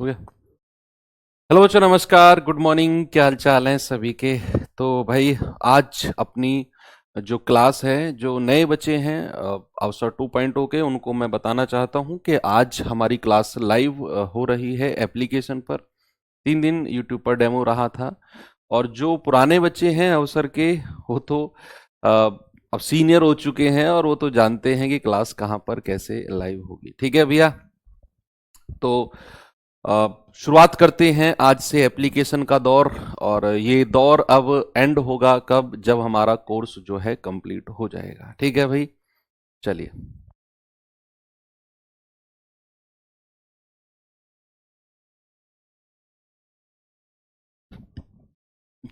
हो गया। हेलो बच्चों, नमस्कार, गुड मॉर्निंग। क्या हाल चाल है सभी के। तो भाई आज अपनी जो क्लास है, जो नए बच्चे हैं अवसर 2.0 के, उनको मैं बताना चाहता हूं कि आज हमारी क्लास लाइव हो रही है एप्लीकेशन पर। 3 दिन यूट्यूब पर डेमो रहा था। और जो पुराने बच्चे हैं अवसर के, वो तो अ, अब सीनियर हो चुके हैं और वो तो जानते हैं कि क्लास कहाँ पर कैसे लाइव होगी। ठीक है भैया। तो शुरुआत करते हैं आज से एप्लीकेशन का दौर। और ये दौर अब एंड होगा कब, जब हमारा कोर्स जो है कंप्लीट हो जाएगा। ठीक है भाई, चलिए।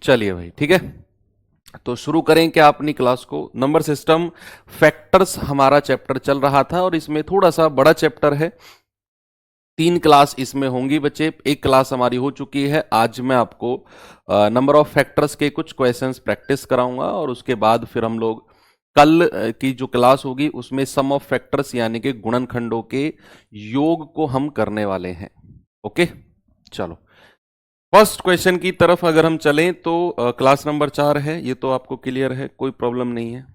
चलिए भाई, ठीक है। तो शुरू करें क्या अपनी क्लास को। नंबर सिस्टम फैक्टर्स हमारा चैप्टर चल रहा था और इसमें थोड़ा सा बड़ा चैप्टर है। 3 क्लास इसमें होंगी बच्चे। एक क्लास हमारी हो चुकी है। आज मैं आपको नंबर ऑफ फैक्टर्स के कुछ क्वेश्चंस प्रैक्टिस कराऊंगा और उसके बाद फिर हम लोग कल की जो क्लास होगी उसमें सम ऑफ फैक्टर्स यानी कि गुणनखंडों के योग को हम करने वाले हैं। ओके, चलो। फर्स्ट क्वेश्चन की तरफ अगर हम चलें तो क्लास नंबर 4 है, ये तो आपको क्लियर है, कोई प्रॉब्लम नहीं है।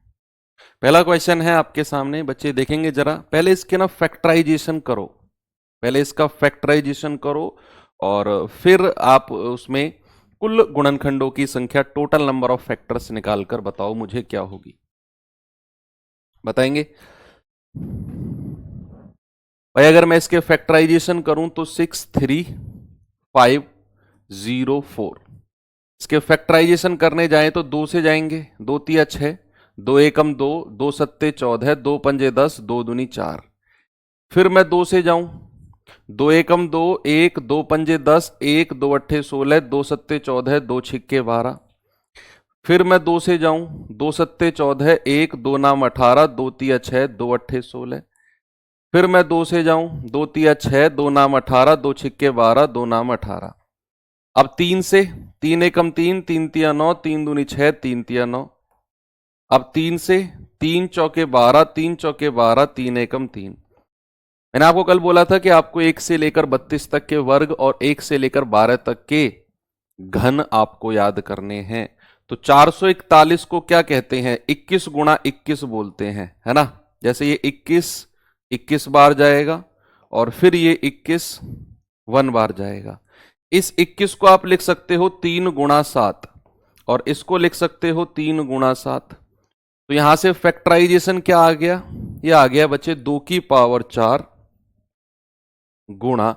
पहला क्वेश्चन है आपके सामने, बच्चे देखेंगे जरा। पहले इसके ना फैक्टराइजेशन करो, पहले इसका फैक्टराइजेशन करो और फिर आप उसमें कुल गुणनखंडों की संख्या, टोटल नंबर ऑफ फैक्टर्स निकालकर बताओ मुझे क्या होगी। बताएंगे भाई। अगर मैं इसके फैक्टराइजेशन करूं तो 63504। इसके फैक्टराइजेशन करने जाएं तो 2 से जाएंगे, 2 तिया 6, 2 एकम 2, 2 सत्ते 14, 2 पंजे 10, 2 दूनी 4। फिर मैं 2 से जाऊं, 2 एकम 2, 1, 2 पंजे 10, 1, 2 अट्ठे 16, 2 सत्ते 14, 2 छिक्के 12। फिर मैं 2 से जाऊं, 2 सत्ते 14, 1, 2 नाम 18, 2 तिया 6, 2 अट्ठे 16। फिर मैं 2 से जाऊं, 2 तिया 6, 2 नाम 18, 2 छिक्के 12, 2 नाम 18। अब 3 से, 3 एकम 3, 3 तिया 9, 3 दूनी 6, 3 तिया 9। अब 3 से, 3 चौके 12, 3 चौके 12, 3 एकम 3। मैंने आपको कल बोला था कि आपको 1 से लेकर 32 तक के वर्ग और 1 से लेकर 12 तक के घन आपको याद करने हैं। तो 441 को क्या कहते हैं? 21 गुणा 21 बोलते हैं, है ना। जैसे ये 21 21 बार जाएगा और फिर ये 21 1 बार जाएगा। इस 21 को आप लिख सकते हो 3 गुणा 7 और इसको लिख सकते हो 3 गुणा 7। तो यहां से फैक्टराइजेशन क्या आ गया? ये आ गया बच्चे 2 की पावर 4 गुणा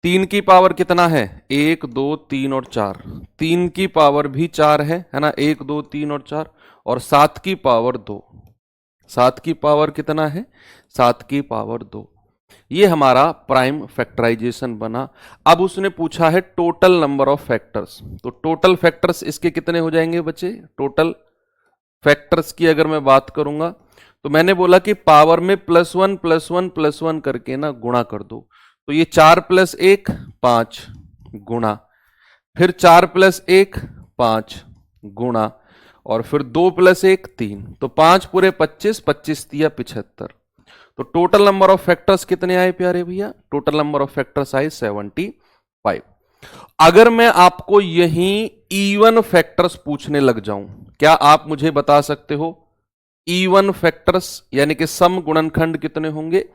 3 की पावर कितना है? 1 2 3 और 4। 3 की पावर भी 4 है ना। 1 2 3 और 4। और 7 की पावर 2। 7 की पावर कितना है? 7 की पावर 2। ये हमारा प्राइम फैक्टराइजेशन बना। अब उसने पूछा है टोटल नंबर ऑफ फैक्टर्स। तो टोटल फैक्टर्स इसके कितने हो जाएंगे बच्चे? टोटल फैक्टर्स की अगर मैं बात करूंगा तो मैंने बोला कि पावर में +1 +1 +1 करके ना गुणा कर दो। तो ये 4 + 1 5 गुणा, फिर 4 + 1 5 गुणा, और फिर 2 + 1 3। तो 5 पूरे 25, 25 तिया 75। तो टोटल नंबर ऑफ फैक्टर्स कितने आए प्यारे भैया? टोटल नंबर ऑफ फैक्टर्स आए 75। अगर मैं आपको यही इवन फैक्टर्स पूछने लग जाऊं, क्या आप मुझे बता सकते हो इवन फैक्टर्स यानी कि सम गुणनखंड कितने होंगे?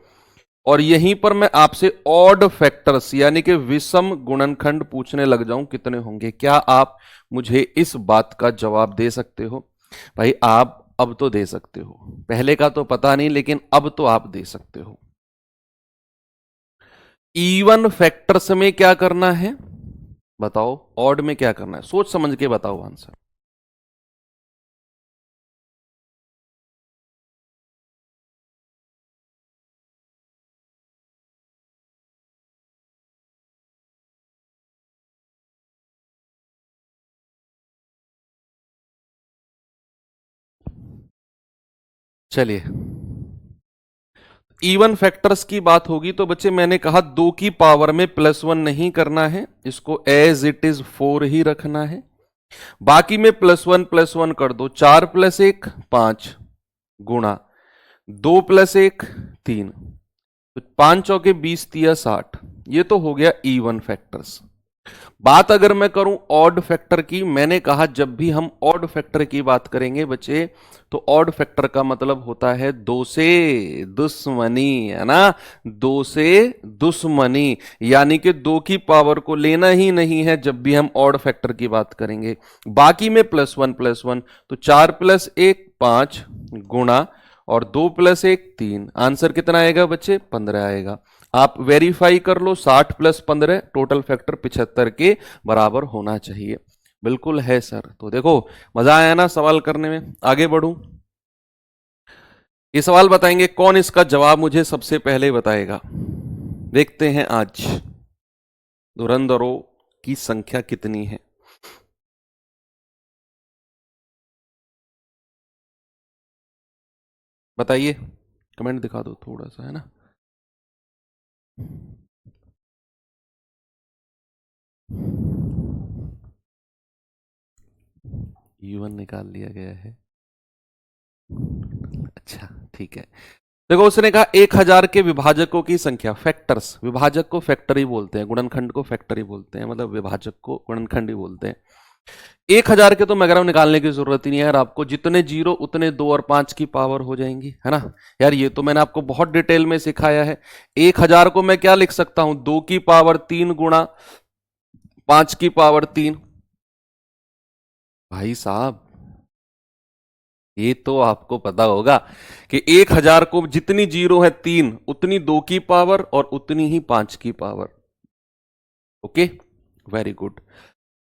और यहीं पर मैं आपसे ऑड फैक्टर्स यानी कि विषम गुणनखंड पूछने लग जाऊं, कितने होंगे? क्या आप मुझे इस बात का जवाब दे सकते हो? भाई आप अब तो दे सकते हो, पहले का तो पता नहीं, लेकिन अब तो आप दे सकते हो। इवन फैक्टर्स में क्या करना है बताओ, ऑड में क्या करना है? सोच समझ के बताओ आंसर। चलिए, इवन फैक्टर्स की बात होगी तो बच्चे मैंने कहा 2 की पावर में +1 नहीं करना है, इसको एज इट इज 4 ही रखना है। बाकी में +1 कर दो। 4 + 1 5 गुणा 2 + 1 3। तो 5 चौके 20 तिया 60। ये तो हो गया इवन फैक्टर्स। बात अगर मैं करूं ऑड फैक्टर की, मैंने कहा जब भी हम ऑड फैक्टर की बात करेंगे बच्चे, तो ऑड फैक्टर का मतलब होता है दो से दुश्मनी, है ना, दो से दुश्मनी, यानी कि दो की पावर को लेना ही नहीं है जब भी हम ऑड फैक्टर की बात करेंगे। बाकी में प्लस वन, तो 4 प्लस 1 5 गुणा और 2 प्लस 1 3, आंसर कितना आएगा बच्चे? 15 आएगा। आप वेरीफाई कर लो, 60 प्लस 15 टोटल फैक्टर 75 के बराबर होना चाहिए। बिल्कुल है सर। तो देखो मजा आया ना सवाल करने में। आगे बढ़ूं, ये सवाल बताएंगे कौन, इसका जवाब मुझे सबसे पहले बताएगा। देखते हैं आज धुरंधरों की संख्या कितनी है। बताइए, कमेंट दिखा दो थोड़ा सा, है ना। U1 निकाल लिया गया है। अच्छा ठीक है। देखो उसने कहा 1000 के विभाजकों की संख्या, फैक्टर्स, विभाजक को फैक्टर ही बोलते हैं, गुणनखंड को फैक्टर ही बोलते हैं, मतलब विभाजक को गुणनखंड ही बोलते हैं। 1000 के तो मैग्राम निकालने की जरूरत ही नहीं है यार, आपको जितने जीरो उतने 2 और 5 की पावर हो जाएंगी, है ना यार। ये तो मैंने आपको बहुत डिटेल में सिखाया है। 1000 को मैं क्या लिख सकता हूं? 2 की पावर 3 गुणा 5 की पावर 3। भाई साहब ये तो आपको पता होगा कि 1000 को जितनी जीरो है 3, उतनी 2 की पावर और उतनी ही 5 की पावर। Okay, very good.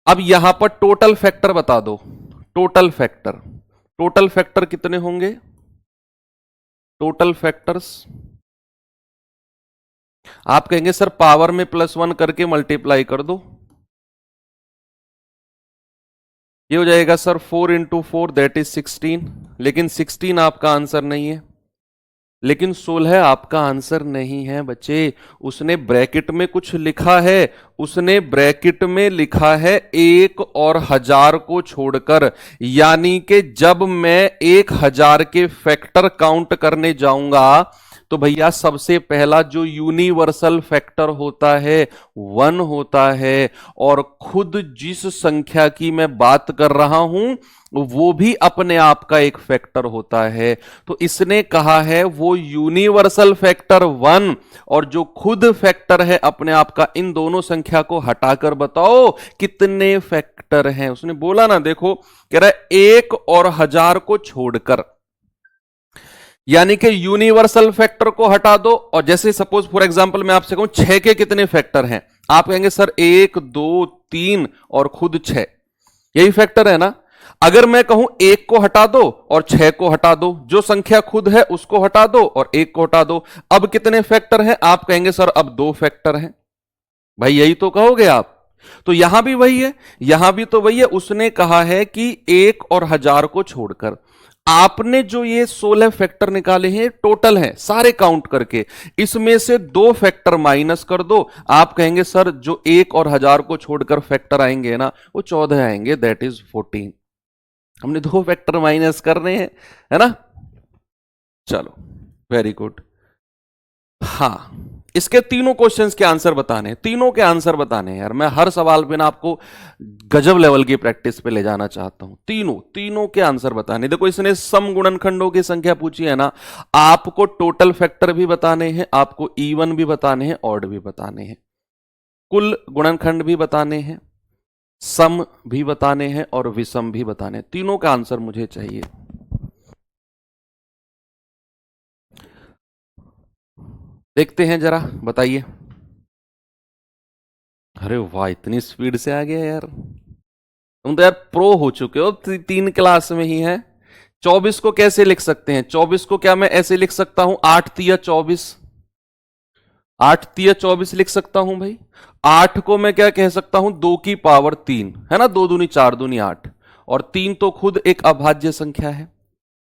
अब यहां पर टोटल फैक्टर बता दो। टोटल फैक्टर, टोटल फैक्टर कितने होंगे? टोटल फैक्टर्स आप कहेंगे सर पावर में +1 करके मल्टीप्लाई कर दो, ये हो जाएगा सर 4 इंटू 4 दैट इज 16। लेकिन 16 आपका आंसर नहीं है, लेकिन 16 आपका आंसर नहीं है बच्चे। उसने ब्रैकेट में कुछ लिखा है, उसने ब्रैकेट में लिखा है 1 और 1000 को छोड़कर, यानी कि जब मैं 1000 के फैक्टर काउंट करने जाऊंगा तो भैया सबसे पहला जो यूनिवर्सल फैक्टर होता है 1 होता है, और खुद जिस संख्या की मैं बात कर रहा हूं वो भी अपने आप का एक फैक्टर होता है। तो इसने कहा है वो यूनिवर्सल फैक्टर 1 और जो खुद फैक्टर है अपने आप का, इन दोनों संख्या को हटाकर बताओ कितने फैक्टर हैं। उसने बोला ना, देखो कह रहा है 1 और 1000 को छोड़कर, यानी कि यूनिवर्सल फैक्टर को हटा दो। और जैसे सपोज फॉर एग्जांपल मैं आपसे कहूं 6 के कितने फैक्टर हैं, आप कहेंगे सर 1 2 3 और खुद 6, यही फैक्टर है ना। अगर मैं कहूं 1 को हटा दो और 6 को हटा दो, जो संख्या खुद है उसको हटा दो और 1 को हटा दो, अब कितने फैक्टर हैं? आप कहेंगे सर अब 2 फैक्टर हैं। भाई यही तो कहोगे आप। तो यहां भी वही है, यहां भी तो वही है। उसने कहा है कि 1 और 1000 को छोड़कर आपने जो ये 16 फैक्टर निकाले हैं टोटल हैं सारे काउंट करके, इसमें से 2 फैक्टर माइनस कर दो। आप कहेंगे सर जो 1 और 1000 को छोड़कर फैक्टर आएंगे ना वो 14 आएंगे, दैट इज 14। हमने 2 फैक्टर माइनस करने हैं, है ना। चलो वेरी गुड। हाँ, इसके तीनों क्वेश्चंस के आंसर बताने हैं, तीनों के आंसर बताने हैं यार। मैं हर सवाल पे ना आपको गजब लेवल की प्रैक्टिस पे ले जाना चाहता हूं। तीनों के आंसर बताने। देखो इसने सम गुणनखंडों की संख्या पूछी है ना, आपको टोटल फैक्टर भी बताने हैं, आपको इवन भी बताने हैं, ऑड भी बताने हैं, कुल गुणनखंड भी बताने हैं, सम भी बताने हैं और विषम भी बताने हैं। तीनों का आंसर मुझे चाहिए। देखते हैं जरा, बताइए। अरे वाह, इतनी स्पीड से आ गया यार, तुम तो यार प्रो हो चुके हो, 3 क्लास में ही है। 24 को कैसे लिख सकते हैं? 24 को क्या मैं ऐसे लिख सकता हूं 8 तिया 24, 8 तिया 24 लिख सकता हूं भाई। 8 को मैं क्या कह सकता हूं 2 की पावर 3, है ना, 2 दूनी 4 दूनी 8, और 3 तो खुद एक अभाज्य संख्या है।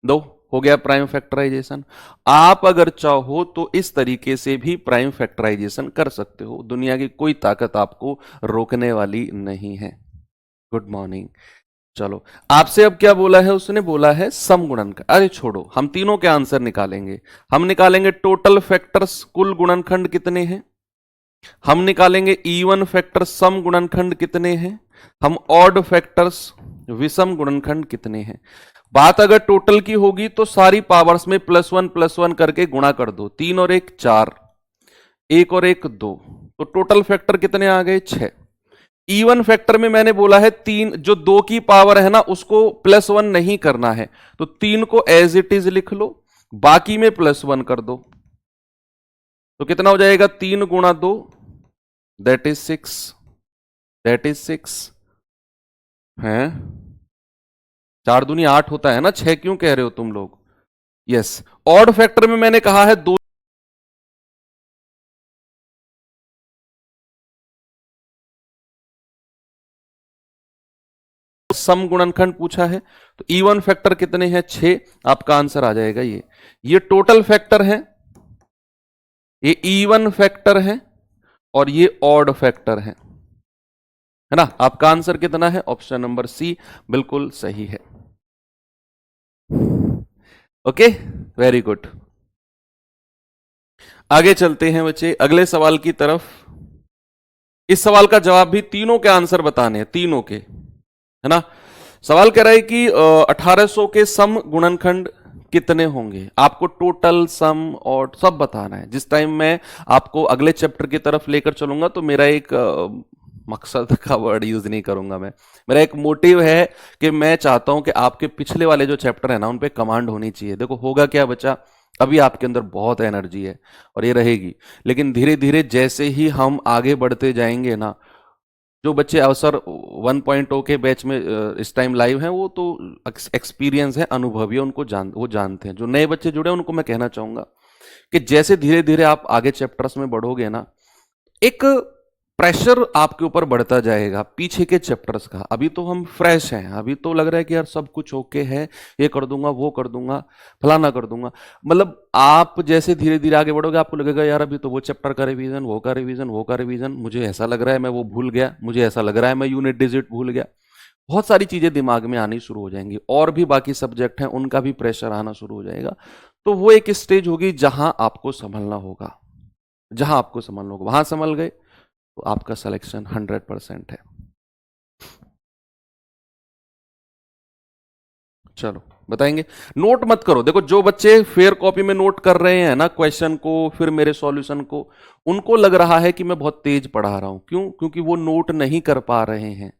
2 हो गया प्राइम फैक्टराइजेशन। आप अगर चाहो तो इस तरीके से भी प्राइम फैक्टराइजेशन कर सकते हो, दुनिया की कोई ताकत आपको रोकने वाली नहीं है। Good morning. चलो आपसे अब क्या बोला है? उसने बोला है सम गुणनखंड। अरे छोड़ो, हम तीनों के आंसर निकालेंगे। हम निकालेंगे टोटल फैक्टर्स, कुल गुणनखंड कितने हैं, हम निकालेंगे इवन फैक्टर सम गुणनखंड कितने हैं, हम ऑड फैक्टर्स विषम गुणनखंड कितने हैं। बात अगर टोटल की होगी तो सारी पावर्स में प्लस वन करके गुणा कर दो, 3 और 1 4, 1 और 1 2, तो टोटल फैक्टर कितने आ गए 6। इवन फैक्टर में मैंने बोला है 3, जो 2 की पावर है ना उसको +1 नहीं करना है, तो 3 को एज इट इज लिख लो, बाकी में +1 कर दो, तो कितना हो जाएगा 3 गुणा 2 दैट इज 6 है, 4 दूनी 8 होता है ना, 6 क्यों कह रहे हो तुम लोग। यस, ऑड फैक्टर में मैंने कहा है 2 सम गुणनखंड पूछा है, तो इवन फैक्टर कितने हैं 6, आपका आंसर आ जाएगा ये टोटल फैक्टर है, ये इवन फैक्टर है और ये ऑड फैक्टर है ना। आपका आंसर कितना है, ऑप्शन नंबर सी बिल्कुल सही है। Okay, very good. आगे चलते हैं बच्चे अगले सवाल की तरफ। इस सवाल का जवाब भी तीनों के आंसर बताने हैं, तीनों के, है ना। सवाल कह रहा है कि 1800 के सम गुणनखंड कितने होंगे, आपको टोटल सम और सब बताना है। जिस टाइम मैं आपको अगले चैप्टर की तरफ लेकर चलूंगा तो मेरा एक मकसद का वर्ड यूज नहीं करूंगा मैं, मेरा एक मोटिव है कि मैं चाहता हूं कि आपके पिछले वाले जो चैप्टर है ना उन पे कमांड होनी चाहिए। देखो होगा क्या बच्चा, अभी आपके अंदर बहुत एनर्जी है और ये रहेगी, लेकिन धीरे धीरे जैसे ही हम आगे बढ़ते जाएंगे ना, जो बच्चे अवसर 1.0 के बैच में इस टाइम लाइव हैं वो तो एक्सपीरियंस है, अनुभवी है, वो जानते हैं। जो नए बच्चे जुड़े हैं उनको मैं कहना चाहूंगा कि जैसे धीरे धीरे आप आगे चैप्टर्स में बढ़ोगे ना, एक प्रेशर आपके ऊपर बढ़ता जाएगा पीछे के चैप्टर्स का। अभी तो हम फ्रेश हैं, अभी तो लग रहा है कि यार सब कुछ ओके है, ये कर दूंगा, वो कर दूंगा, फलाना कर दूंगा। मतलब आप जैसे धीरे धीरे आगे बढ़ोगे आपको लगेगा यार अभी तो वो चैप्टर का रिवीजन, वो का रिवीजन, वो का रिवीजन, मुझे ऐसा लग रहा है मैं वो भूल गया, मुझे ऐसा लग रहा है मैं यूनिट डिजिट भूल गया। बहुत सारी चीजें दिमाग में आनी शुरू हो जाएंगी और भी बाकी सब्जेक्ट हैं उनका भी प्रेशर आना शुरू हो जाएगा। तो वो एक स्टेज होगी जहां आपको संभलना होगा, जहां आपको संभलना होगा, वहां संभल गए तो आपका सिलेक्शन 100% है। चलो बताएंगे, नोट मत करो। देखो जो बच्चे फेयर कॉपी में नोट कर रहे हैं ना क्वेश्चन को फिर मेरे सॉल्यूशन को, उनको लग रहा है कि मैं बहुत तेज पढ़ा रहा हूं, क्यों, क्योंकि वो नोट नहीं कर पा रहे हैं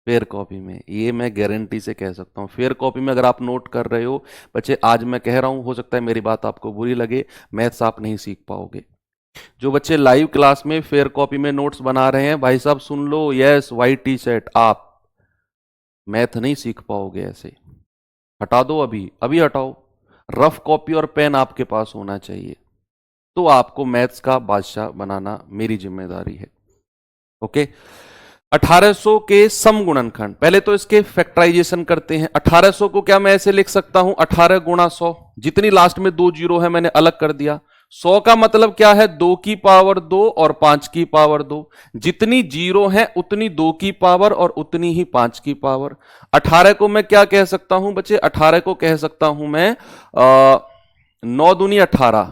फेयर कॉपी में। ये मैं गारंटी से कह सकता हूं, फेयर कॉपी में अगर आप नोट कर रहे हो बच्चे, आज मैं कह रहा हूं, हो सकता है मेरी बात आपको बुरी लगे, मैथ्स आप नहीं सीख पाओगे। जो बच्चे लाइव क्लास में फेयर कॉपी में नोट्स बना रहे हैं भाई साहब सुन लो, यस वाइट टी शर्ट, आप मैथ नहीं सीख पाओगे ऐसे। हटा दो, अभी अभी हटाओ। रफ कॉपी और पेन आपके पास होना चाहिए, तो आपको मैथ्स का बादशाह बनाना मेरी जिम्मेदारी है। ओके, 1800 के सम गुणनखंड, पहले तो इसके फैक्टराइजेशन करते हैं। 1800 को क्या मैं ऐसे लिख सकता हूं, 18 गुणा 100, जितनी लास्ट में 2 जीरो है मैंने अलग कर दिया। 100 का मतलब क्या है, 2 की पावर 2 और 5 की पावर 2, जितनी जीरो है उतनी 2 की पावर और उतनी ही 5 की पावर। 18 को मैं क्या कह सकता हूं बच्चे, 18 को कह सकता हूं मैं 9 दूनी 18,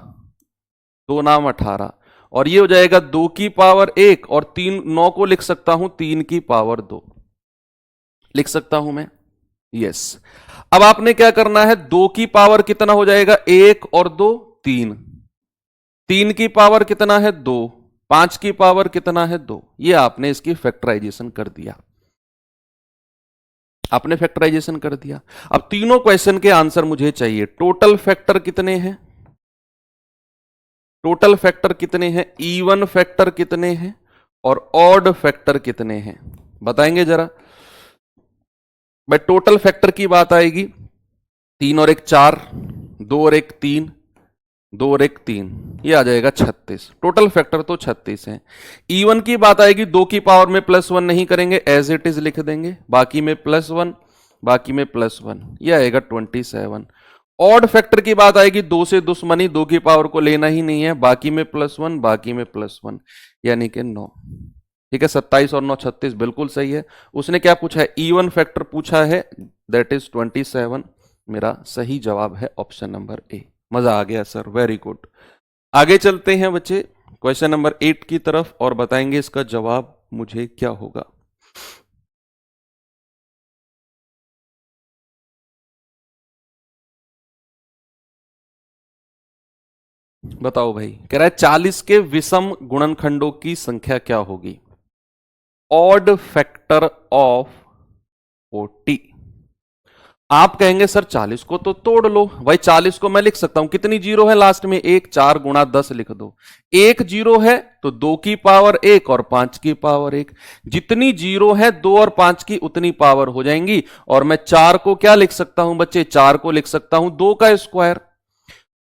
2 नाम 18, और ये हो जाएगा 2 की पावर 1 और 3, 9 को लिख सकता हूं 3 की पावर 2 लिख सकता हूं मैं। यस, अब आपने क्या करना है, 2 की पावर कितना हो जाएगा, 1 और 2 3, 3 की पावर कितना है 2, 5 की पावर कितना है 2। ये आपने इसकी फैक्टराइजेशन कर दिया, आपने फैक्टराइजेशन कर दिया। अब तीनों क्वेश्चन के आंसर मुझे चाहिए। टोटल फैक्टर कितने हैं, टोटल फैक्टर कितने हैं, इवन फैक्टर कितने हैं और ऑड फैक्टर कितने हैं, बताएंगे जरा। भाई टोटल फैक्टर की बात आएगी, 3 और 1 4, 2 और 1 3, 2 और 1 3, ये आ जाएगा 36। टोटल फैक्टर तो 36 है। इवन की बात आएगी, 2 की पावर में +1 नहीं करेंगे, एज इट इज लिख देंगे, बाकी में +1, बाकी में +1, ये आएगा 27। ऑड फैक्टर की बात आएगी, 2 से दुश्मनी, 2 की पावर को लेना ही नहीं है, बाकी में +1, बाकी में +1, यानी कि 9। ठीक है, 27 और 9 36 बिल्कुल सही है। उसने क्या पूछा है, इवन फैक्टर पूछा है, दैट इज 27। मेरा सही जवाब है ऑप्शन नंबर ए। मजा आ गया सर, वेरी गुड। आगे चलते हैं बच्चे, क्वेश्चन नंबर 8 की तरफ और बताएंगे इसका जवाब मुझे क्या होगा। बताओ भाई, कह रहा है 40 के विषम गुणनखंडों की संख्या क्या होगी? Odd factor of 40। आप कहेंगे सर 40 को तो तोड़ लो भाई। 40 को मैं लिख सकता हूं, कितनी जीरो है लास्ट में? एक। 4 गुणा 10 लिख दो। एक जीरो है तो 2 की पावर 1 और 5 की पावर 1। जितनी जीरो है 2 और 5 की उतनी पावर हो जाएंगी। और मैं 4 को क्या लिख सकता हूं बच्चे? 4 को लिख सकता हूं 2 का स्क्वायर।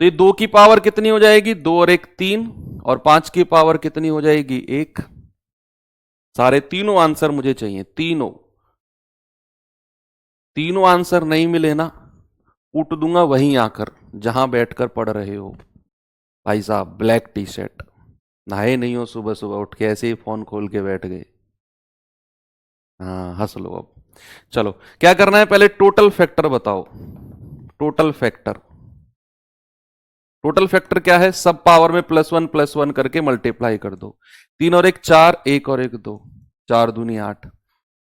तो ये 2 की पावर कितनी हो जाएगी? 2 और 1 3, और 5 की पावर कितनी हो जाएगी? 1। सारे तीनों आंसर मुझे चाहिए, तीनों। तीनों आंसर नहीं मिले ना, कूट दूंगा वहीं आकर जहां बैठकर पढ़ रहे हो। भाई साहब ब्लैक टी शर्ट, नहाए नहीं हो, सुबह सुबह उठ के ऐसे ही फोन खोल के बैठ गए। हाँ हंस लो अब। चलो क्या करना है, पहले टोटल फैक्टर बताओ। टोटल फैक्टर, टोटल फैक्टर क्या है? सब पावर में प्लस वन करके मल्टीप्लाई कर दो। 3 और 1 4, 1 और 1 2, 4 दूनी 8।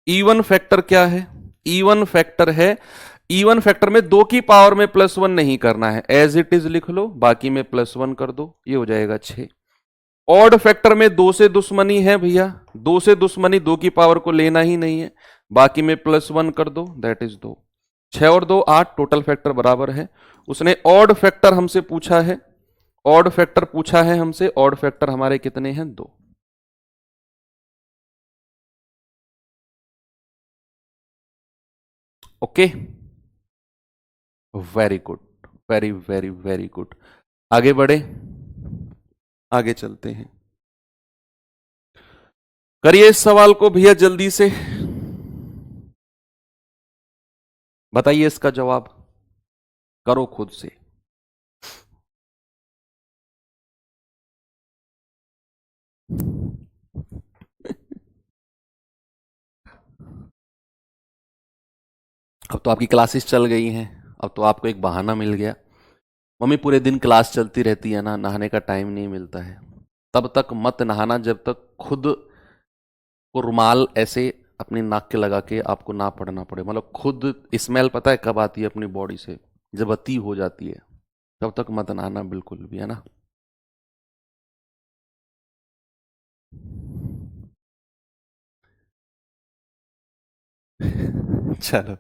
इवन फैक्टर क्या है? इवन फैक्टर है, इवन फैक्टर में 2 की पावर में +1 नहीं करना है, एज इट इज लिख लो, बाकी में +1 कर दो, ये हो जाएगा 6। ऑड फैक्टर में 2 से दुश्मनी है भैया, 2 से दुश्मनी, 2 की पावर को लेना ही नहीं है, बाकी में +1 कर दो, दैट इज 2। 6 और 2 8, टोटल फैक्टर बराबर है। उसने ऑड फैक्टर हमसे पूछा है, ऑड फैक्टर पूछा है हमसे, ऑड फैक्टर हमारे कितने हैं? 2। Okay, very good, very very very good. आगे बढ़े, आगे चलते हैं। करिए इस सवाल को भैया जल्दी से, बताइए इसका जवाब, करो खुद से। अब तो आपकी क्लासेस चल गई हैं, अब तो आपको एक बहाना मिल गया। मम्मी पूरे दिन क्लास चलती रहती है ना, नहाने का टाइम नहीं मिलता है। तब तक मत नहाना जब तक खुद को रुमाल ऐसे अपनी नाक के लगा के आपको ना पड़ना पड़े। मतलब खुद स्मेल पता है कब आती है अपनी बॉडी से? जब अति हो जाती है, तब तक मत नहाना बिल्कुल भी, है ना। चलो,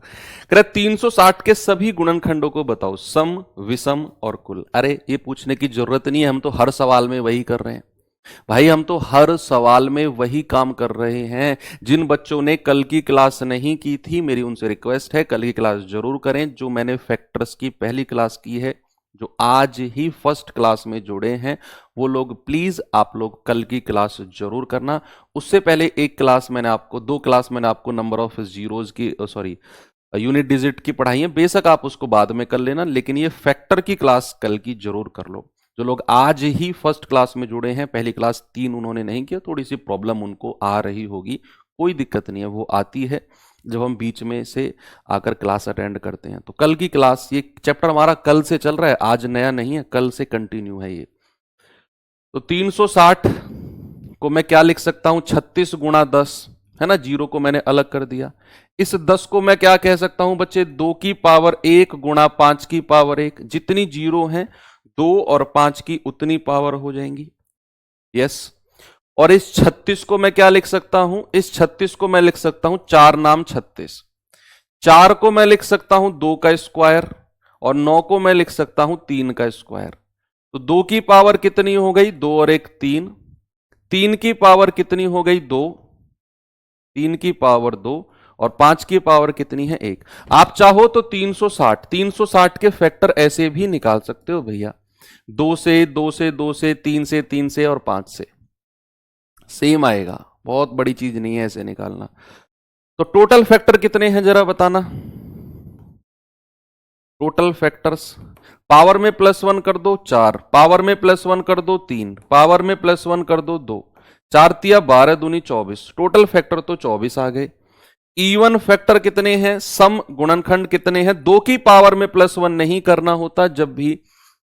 कह 360 के सभी गुणनखंडों को बताओ, सम विषम और कुल। अरे ये पूछने की जरूरत नहीं है, हम तो हर सवाल में वही कर रहे हैं भाई, हम तो हर सवाल में वही काम कर रहे हैं। जिन बच्चों ने कल की क्लास नहीं की थी, मेरी उनसे रिक्वेस्ट है कल की क्लास जरूर करें। जो मैंने फैक्टर्स की पहली क्लास की है, जो आज ही फर्स्ट क्लास में जुड़े हैं, वो लोग प्लीज आप लोग कल की क्लास जरूर करना। उससे पहले एक क्लास मैंने आपको, 2 क्लास मैंने आपको नंबर ऑफ जीरोज की, सॉरी यूनिट डिजिट की पढ़ाई है। बेशक आप उसको बाद में कर लेना, लेकिन ये फैक्टर की क्लास कल की जरूर कर लो। जो लोग आज ही फर्स्ट क्लास में जुड़े हैं, पहली क्लास 3 उन्होंने नहीं किया, थोड़ी सी प्रॉब्लम उनको आ रही होगी, कोई दिक्कत नहीं है, वो आती है जब हम बीच में से आकर क्लास अटेंड करते हैं। तो कल की क्लास, ये चैप्टर हमारा कल से चल रहा है, आज नया नहीं है, कल से कंटिन्यू है ये। तो 360 को मैं क्या लिख सकता हूं? 36 गुणा 10, है ना, जीरो को मैंने अलग कर दिया। इस 10 को मैं क्या कह सकता हूं बच्चे? 2 की पावर 1 गुणा 5 की पावर 1। जितनी जीरो हैं 2 और 5 की उतनी पावर हो जाएंगी। यस। और इस 36 को मैं क्या लिख सकता हूं? इस 36 को मैं लिख सकता हूं 4 नाम 36। 4 को मैं लिख सकता हूं 2 का स्क्वायर, और 9 को मैं लिख सकता हूं 3 का स्क्वायर। तो 2 की पावर कितनी हो गई? 2 और 1 3। 3 की पावर कितनी हो गई? 2। 3 की पावर 2, और 5 की पावर कितनी है? 1। आप चाहो तो 360 के फैक्टर ऐसे भी निकाल सकते हो भैया, 2 से 2 से 2 से 3 से 3 से और 5 से, सेम आएगा, बहुत बड़ी चीज नहीं है ऐसे निकालना। तो टोटल फैक्टर कितने हैं जरा बताना। टोटल फैक्टर्स, पावर में +1 कर दो 4, पावर में +1 कर दो 3, पावर में +1 कर दो 2, 4 तिया 12 दूनी 24, टोटल फैक्टर तो 24 आ गए। इवन फैक्टर कितने हैं? सम गुणनखंड कितने हैं? 2 की पावर में +1 नहीं करना होता जब भी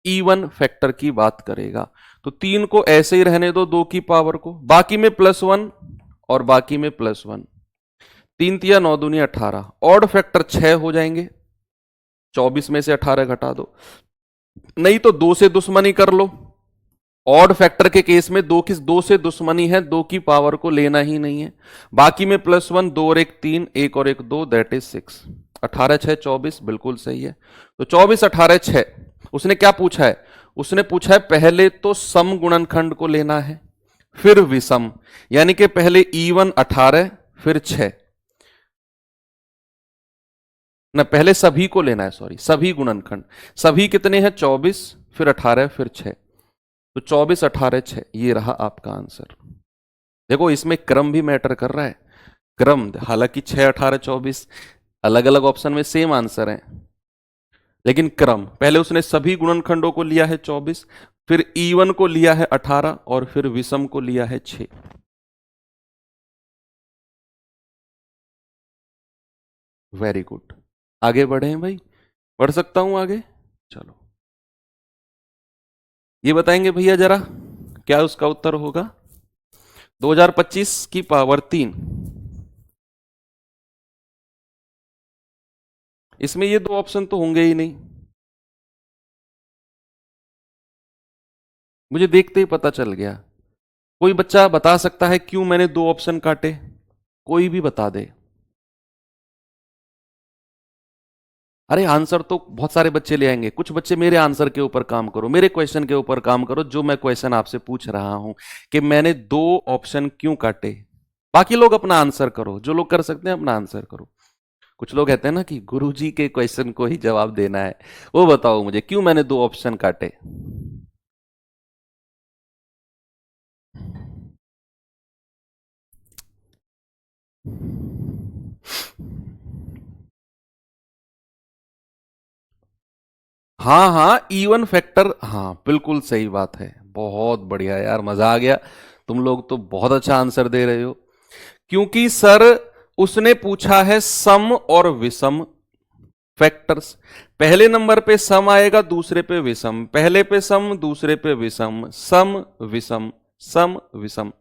इवन फैक्टर की बात करेगा। तो 3 को ऐसे ही रहने दो 2 की पावर को, बाकी में +1 और बाकी में +1, 3 तिया 9 दूनी 18, ऑड फैक्टर 6 हो जाएंगे, 24 में से 18 घटा दो, नहीं तो 2 से दुश्मनी कर लो। ऑड फैक्टर के केस में 2 से दुश्मनी है, 2 की पावर को लेना ही नहीं है। बाकी में +1, 2 और 1 3, 1 और 1 2, दैट इज 6। 18 6 24 बिल्कुल सही है। तो 24 18 6। उसने क्या पूछा है? उसने पूछा है पहले तो सम गुणनखंड को लेना है, फिर विषम, यानी कि पहले E1 18 फिर 6 ना, पहले सभी को लेना है, सॉरी सभी गुणनखंड। सभी कितने हैं? 24 फिर 18 फिर 6, तो 24 18 6, ये रहा आपका आंसर। देखो इसमें क्रम भी मैटर कर रहा है, क्रम, हालांकि 6 18 24 अलग अलग ऑप्शन में सेम आंसर है, लेकिन क्रम, पहले उसने सभी गुणनखंडों को लिया है 24, फिर E1 को लिया है 18 और फिर विषम को लिया है 6। वेरी गुड, आगे बढ़े हैं भाई, बढ़ सकता हूं आगे? चलो ये बताएंगे भैया जरा, क्या उसका उत्तर होगा? 2025 की पावर 3, इसमें ये 2 ऑप्शन तो होंगे ही नहीं, मुझे देखते ही पता चल गया। कोई बच्चा बता सकता है क्यों मैंने 2 ऑप्शन काटे? कोई भी बता दे। अरे आंसर तो बहुत सारे बच्चे ले आएंगे, कुछ बच्चे मेरे आंसर के ऊपर काम करो, मेरे क्वेश्चन के ऊपर काम करो, जो मैं क्वेश्चन आपसे पूछ रहा हूं कि मैंने 2 ऑप्शन क्यों काटे। बाकी लोग अपना आंसर करो, जो लोग कर सकते हैं अपना आंसर करो। कुछ लोग कहते हैं ना कि गुरुजी के क्वेश्चन को ही जवाब देना है, वो बताओ मुझे क्यों मैंने 2 ऑप्शन काटे। हाँ हाँ, इवन फैक्टर, हाँ बिल्कुल सही बात है, बहुत बढ़िया यार, मजा आ गया, तुम लोग तो बहुत अच्छा आंसर दे रहे हो। क्योंकि सर उसने पूछा है सम और विषम फैक्टर्स, पहले नंबर पे सम आएगा, दूसरे पे विषम, पहले पे सम दूसरे पे विषम, सम विषम सम विषम।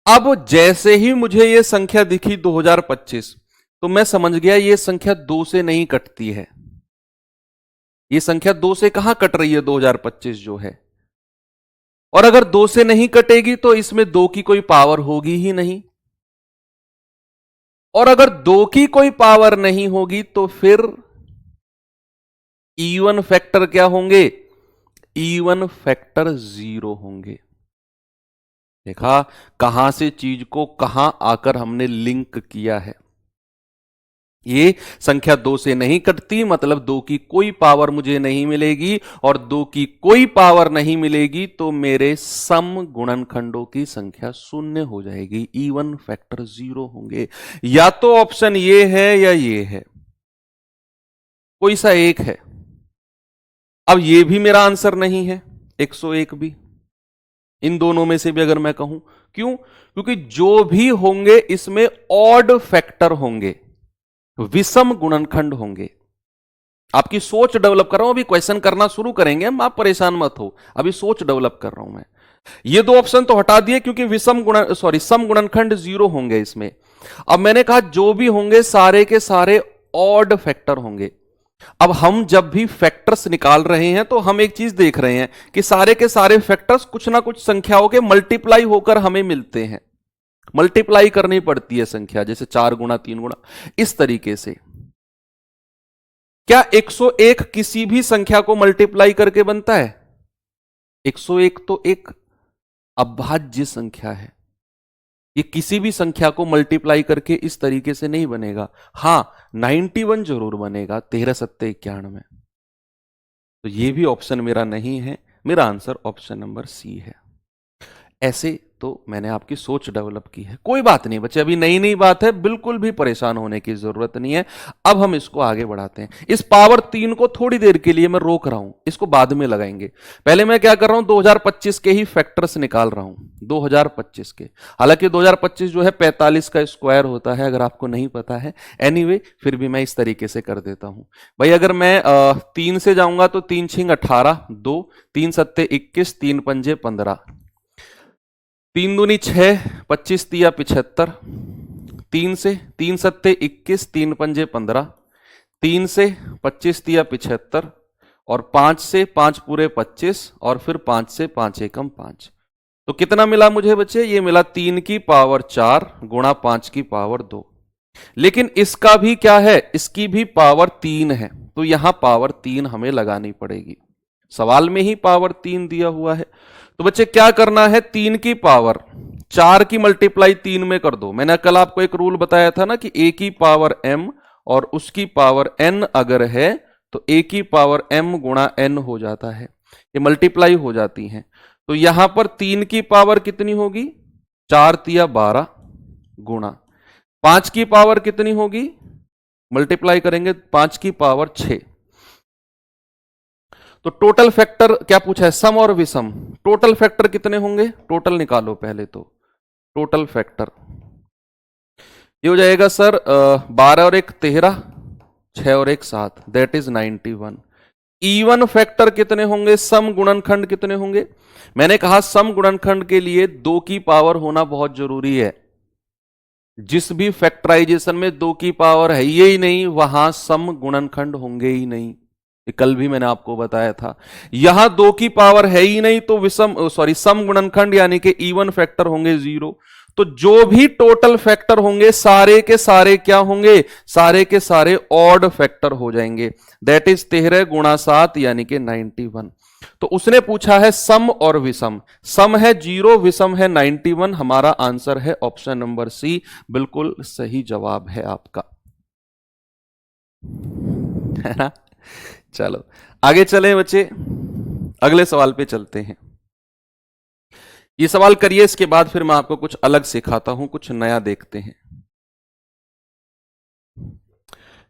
अब जैसे ही मुझे ये संख्या दिखी 2025, तो मैं समझ गया ये संख्या 2 से नहीं कटती है, ये संख्या 2 से कहां कट रही है 2025 जो है, और अगर 2 से नहीं कटेगी तो इसमें 2 की कोई पावर होगी ही नहीं, और अगर 2 की कोई पावर नहीं होगी तो फिर इवन फैक्टर क्या होंगे? इवन फैक्टर 0 होंगे। देखा कहां से चीज को कहां आकर हमने लिंक किया है। ये संख्या 2 से नहीं कटती, मतलब 2 की कोई पावर मुझे नहीं मिलेगी, और 2 की कोई पावर नहीं मिलेगी तो मेरे सम गुणनखंडों की संख्या 0 हो जाएगी, इवन फैक्टर 0 होंगे। या तो ऑप्शन ये है या ये है, कोई सा एक है। अब ये भी मेरा आंसर नहीं है, 101 भी, इन दोनों में से भी अगर मैं कहूं, क्यों? क्योंकि जो भी होंगे इसमें ऑड फैक्टर होंगे, विषम गुणनखंड होंगे। आपकी सोच डेवलप कर रहा हूं, अभी क्वेश्चन करना शुरू करेंगे हम, आप परेशान मत हो, अभी सोच डेवलप कर रहा हूं मैं। ये 2 ऑप्शन तो हटा दिए क्योंकि सम गुणनखंड 0 होंगे इसमें। अब मैंने कहा जो भी होंगे सारे के सारे ऑड फैक्टर होंगे। अब हम जब भी फैक्टर्स निकाल रहे हैं तो हम एक चीज देख रहे हैं कि सारे के सारे फैक्टर्स कुछ ना कुछ संख्याओं के मल्टीप्लाई होकर हमें मिलते हैं, मल्टीप्लाई करनी पड़ती है संख्या, जैसे 4 गुणा 3 गुणा, इस तरीके से। क्या 101 किसी भी संख्या को मल्टीप्लाई करके बनता है? 101 तो एक अभाज्य संख्या है, ये किसी भी संख्या को मल्टीप्लाई करके इस तरीके से नहीं बनेगा। हां 91 जरूर बनेगा, 13 सत्ते 91। तो ये भी ऑप्शन मेरा नहीं है, मेरा आंसर ऑप्शन नंबर सी है। ऐसे तो मैंने आपकी सोच डेवलप की है। कोई बात नहीं बच्चे, अभी नई नई बात है, बिल्कुल भी परेशान होने की जरूरत नहीं है। अब हम इसको आगे बढ़ाते हैं। इस पावर 3 को थोड़ी देर के लिए मैं रोक रहा हूं, इसको बाद में लगाएंगे। पहले मैं क्या कर रहा हूं, 2025 के ही फैक्टर्स निकाल रहा हूं, 2025 के। हालांकि 2025 जो है 45 का स्क्वायर होता है, अगर आपको नहीं पता है। एनीवे फिर भी मैं इस तरीके से कर देता हूं भाई। अगर मैं 3 से जाऊंगा तो 3 छिंग 18, 2, 3 सत्ते 21, 3 पंजे 15, 3 दूनी 6, 25 तिया 75, 3 से 3 सत्ते 21, 3 पंजे 15, 3 से 25 तिया 75, और 5 से 5 पूरे 25, और फिर 5 से 5 एकम 5। तो कितना मिला मुझे बच्चे, ये मिला 3 की पावर 4 गुणा 5 की पावर 2। लेकिन इसका भी क्या है, इसकी भी पावर 3 है, तो यहां पावर 3 हमें लगानी पड़ेगी। सवाल में ही पावर 3 दिया हुआ है। तो बच्चे क्या करना है, 3 की पावर 4 की मल्टीप्लाई 3 में कर दो। मैंने कल आपको एक रूल बताया था ना कि a की पावर m और उसकी पावर n अगर है तो a की पावर m गुणा n हो जाता है, ये मल्टीप्लाई हो जाती हैं। तो यहां पर 3 की पावर कितनी होगी, 4 तिया 12 गुणा 5 की पावर कितनी होगी, मल्टीप्लाई करेंगे 5 की पावर 6। तो टोटल फैक्टर क्या पूछा है, सम और विषम। टोटल फैक्टर कितने होंगे, टोटल निकालो पहले तो। टोटल फैक्टर ये हो जाएगा सर 12 और 1 13, 6 और 1 7, दैट इज 91। इवन फैक्टर कितने होंगे, सम गुणनखंड कितने होंगे। मैंने कहा सम गुणनखंड के लिए 2 की पावर होना बहुत जरूरी है। जिस भी फैक्टराइजेशन में 2 की पावर है ही नहीं, वहां सम गुणनखंड होंगे ही नहीं। कल भी मैंने आपको बताया था। यहां 2 की पावर है ही नहीं तो सम गुणनखंड यानी कि इवन फैक्टर होंगे 0। तो जो भी टोटल फैक्टर होंगे सारे के सारे क्या होंगे, सारे के सारे ऑड फैक्टर हो जाएंगे। दैट इज 13 गुणा 7 यानी कि 91। तो उसने पूछा है सम और विषम। सम है 0, विषम है 91। हमारा आंसर है ऑप्शन नंबर सी, बिल्कुल सही जवाब है आपका, है ना। चलो आगे चलें बच्चे, अगले सवाल पे चलते हैं। ये सवाल करिए, इसके बाद फिर मैं आपको कुछ अलग सिखाता हूं, कुछ नया देखते हैं।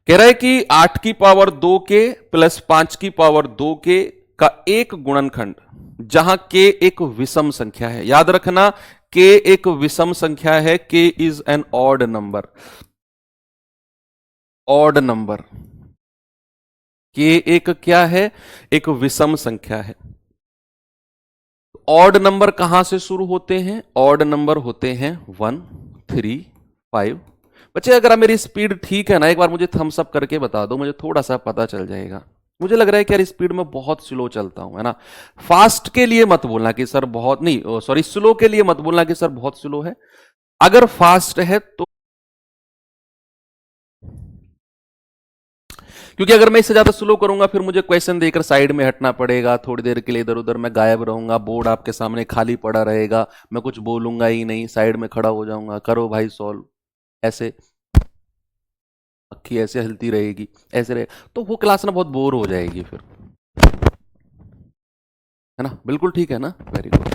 कह रहा है कि 8 की पावर 2 के प्लस 5 की पावर 2 के का एक गुणनखंड जहां k एक विषम संख्या है। याद रखना k एक विषम संख्या है, k is an odd number. Odd number k एक क्या है, एक विषम संख्या है। ऑड नंबर कहां से शुरू होते हैं, ऑड नंबर होते हैं 1 3 5। बच्चे अगर मेरी स्पीड ठीक है ना, एक बार मुझे थम्स अप करके बता दो, मुझे थोड़ा सा पता चल जाएगा। मुझे लग रहा है कि यार स्पीड में बहुत स्लो चलता हूं, है ना। फास्ट के लिए मत बोलना कि सर बहुत नहीं, सॉरी स्लो के लिए मत बोलना कि सर बहुत स्लो है। अगर फास्ट है तो, क्योंकि अगर मैं इससे ज्यादा स्लो करूंगा फिर मुझे क्वेश्चन देकर साइड में हटना पड़ेगा, थोड़ी देर के लिए इधर उधर मैं गायब रहूंगा, बोर्ड आपके सामने खाली पड़ा रहेगा, मैं कुछ बोलूंगा ही नहीं, साइड में खड़ा हो जाऊंगा, करो भाई सॉल्व, ऐसे अक्खी ऐसे हिलती रहेगी, ऐसे रहे तो वो क्लास ना बहुत बोर हो जाएगी फिर, है ना। बिल्कुल ठीक है ना, वेरी गुड।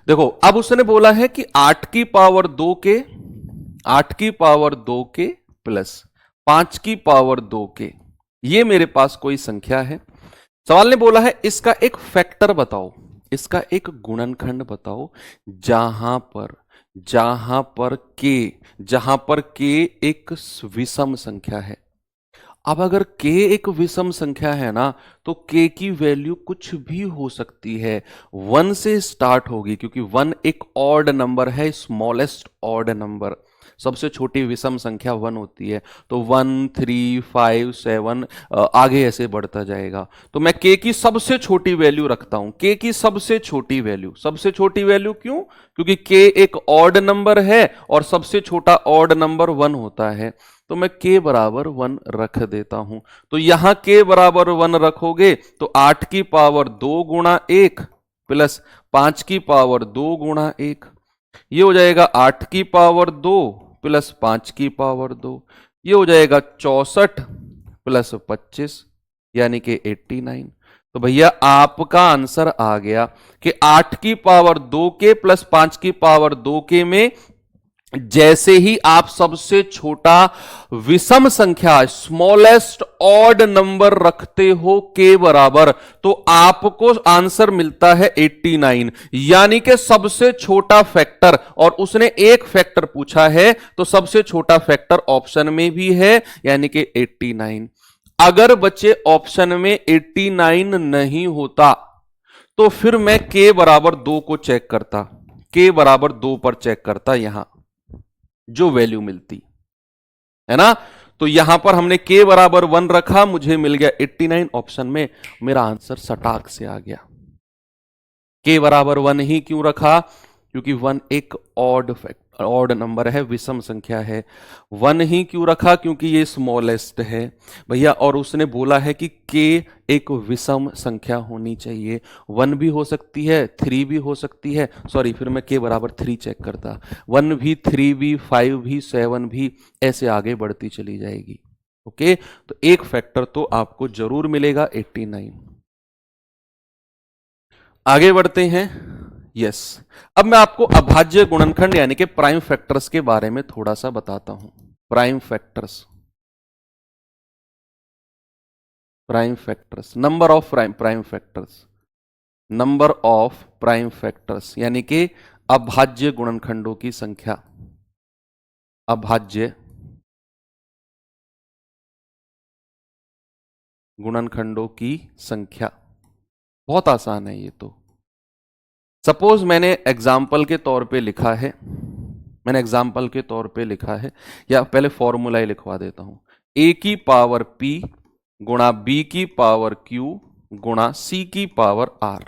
देखो अब उसने बोला है कि 8 की पावर 2 के, 8 की पावर 2 के प्लस 5 की पावर 2 के, ये मेरे पास कोई संख्या है। सवाल ने बोला है इसका एक फैक्टर बताओ, इसका एक गुणनखंड बताओ जहां पर k एक विषम संख्या है। अब अगर k एक विषम संख्या है ना तो k की वैल्यू कुछ भी हो सकती है, 1 से स्टार्ट होगी, क्योंकि 1 एक ऑड नंबर है, स्मॉलेस्ट ऑड नंबर। सबसे छोटी विषम संख्या 1 होती है। तो 1 3 5 7 आगे ऐसे बढ़ता जाएगा। तो मैं k की सबसे छोटी वैल्यू रखता हूं, k की सबसे छोटी वैल्यू क्यों, क्योंकि k एक ऑड नंबर है और सबसे छोटा ऑड नंबर 1 होता है। तो मैं k बराबर 1 रख देता हूं। तो यहां k बराबर 1 रखोगे तो 8 की पावर 2 गुणा 1 प्लस 5 की पावर 2 गुणा 1, ये हो जाएगा 8 की पावर 2 प्लस 5 की पावर 2, ये हो जाएगा 64 प्लस 25 यानी कि 89। तो भैया आपका आंसर आ गया कि 8 की पावर 2 के प्लस 5 की पावर 2 के में जैसे ही आप सबसे छोटा विषम संख्या स्मॉलेस्ट ऑड नंबर रखते हो के बराबर, तो आपको आंसर मिलता है 89, यानी कि सबसे छोटा फैक्टर। और उसने एक फैक्टर पूछा है तो सबसे छोटा फैक्टर ऑप्शन में भी है, यानी कि 89। अगर बच्चे ऑप्शन में 89 नहीं होता तो फिर मैं के बराबर 2 को चेक करता, के बराबर 2 पर चेक करता, यहां जो वैल्यू मिलती है ना। तो यहां पर हमने के बराबर 1 रखा, मुझे मिल गया 89 ऑप्शन में, मेरा आंसर सटाक से आ गया। के बराबर 1 ही क्यों रखा? क्योंकि 1 एक ऑड नंबर है, विषम संख्या है। 1 ही क्यों रखा? क्योंकि ये स्मॉलेस्ट है भैया, और उसने बोला है कि के एक विषम संख्या होनी चाहिए। 1 भी हो सकती है, 3 भी हो सकती है, सॉरी फिर मैं के बराबर 3 चेक करता, 1 भी, 3 भी, 5 भी, 7 भी, ऐसे आगे बढ़ती चली जाएगी। ओके, तो एक फैक्टर तो आपको जरूर मिलेगा 89। आगे बढ़ते हैं। यस, अब मैं आपको अभाज्य गुणनखंड यानी कि प्राइम फैक्टर्स के बारे में थोड़ा सा बताता हूं। Prime factors, number of prime factors, number of prime factors यानी कि अभाज्य गुणनखंडों की संख्या। अभाज्य गुणनखंडों की संख्या बहुत आसान है ये तो। सपोज मैंने एग्जाम्पल के तौर पे लिखा है, या पहले फॉर्मूला ही लिखवा देता हूं, a की पावर p गुणा b की पावर q गुणा c की पावर r।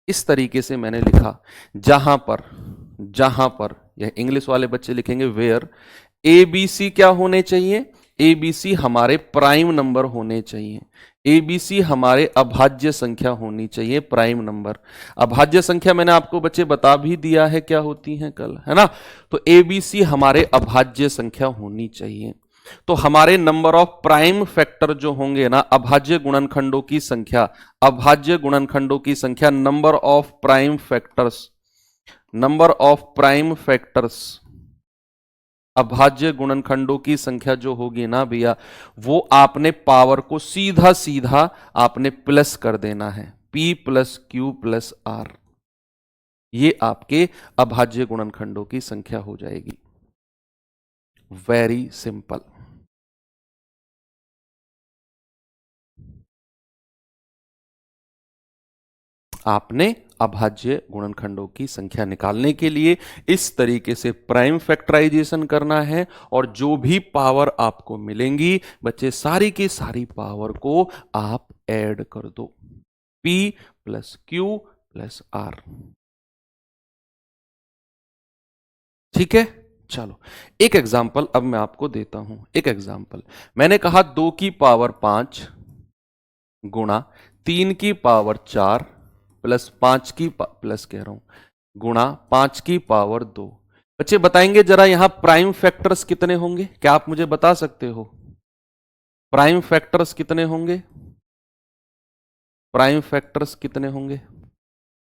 इस तरीके से मैंने लिखा, जहां पर यह इंग्लिश वाले बच्चे लिखेंगे वेयर ए बी सी क्या होने चाहिए, ए बी सी हमारे प्राइम नंबर होने चाहिए, ए बी सी हमारे अभाज्य संख्या होनी चाहिए, प्राइम नंबर। अभाज्य संख्या मैंने आपको बच्चे बता भी दिया है क्या होती हैं कल, है ना। तो ए बी सी हमारे अभाज्य संख्या होनी चाहिए। तो हमारे नंबर ऑफ प्राइम फैक्टर जो होंगे ना, अभाज्य गुणनखंडों की संख्या, अभाज्य गुणनखंडों की संख्या, नंबर ऑफ प्राइम फैक्टर्स, अभाज्य गुणनखंडों की संख्या जो होगी ना भैया, वो आपने पावर को सीधा सीधा आपने प्लस कर देना है, p plus q plus r. ये आपके अभाज्य गुणनखंडों की संख्या हो जाएगी। Very simple. आपने अभाज्य गुणनखंडों की संख्या निकालने के लिए इस तरीके से प्राइम फैक्टराइजेशन करना है, और जो भी पावर आपको मिलेंगी बच्चे, सारी की सारी पावर को आप ऐड कर दो, p plus q plus r. ठीक है, चलो एक एग्जाम्पल अब मैं आपको देता हूं। एक एग्जाम्पल मैंने कहा 2 की पावर 5 गुणा 3 की पावर 4 प्लस 5 की प्लस कह रहा हूं गुणा 5 की पावर 2। बच्चे बताएंगे जरा यहां प्राइम फैक्टर्स कितने होंगे? क्या आप मुझे बता सकते हो प्राइम फैक्टर्स कितने होंगे? प्राइम फैक्टर्स कितने होंगे?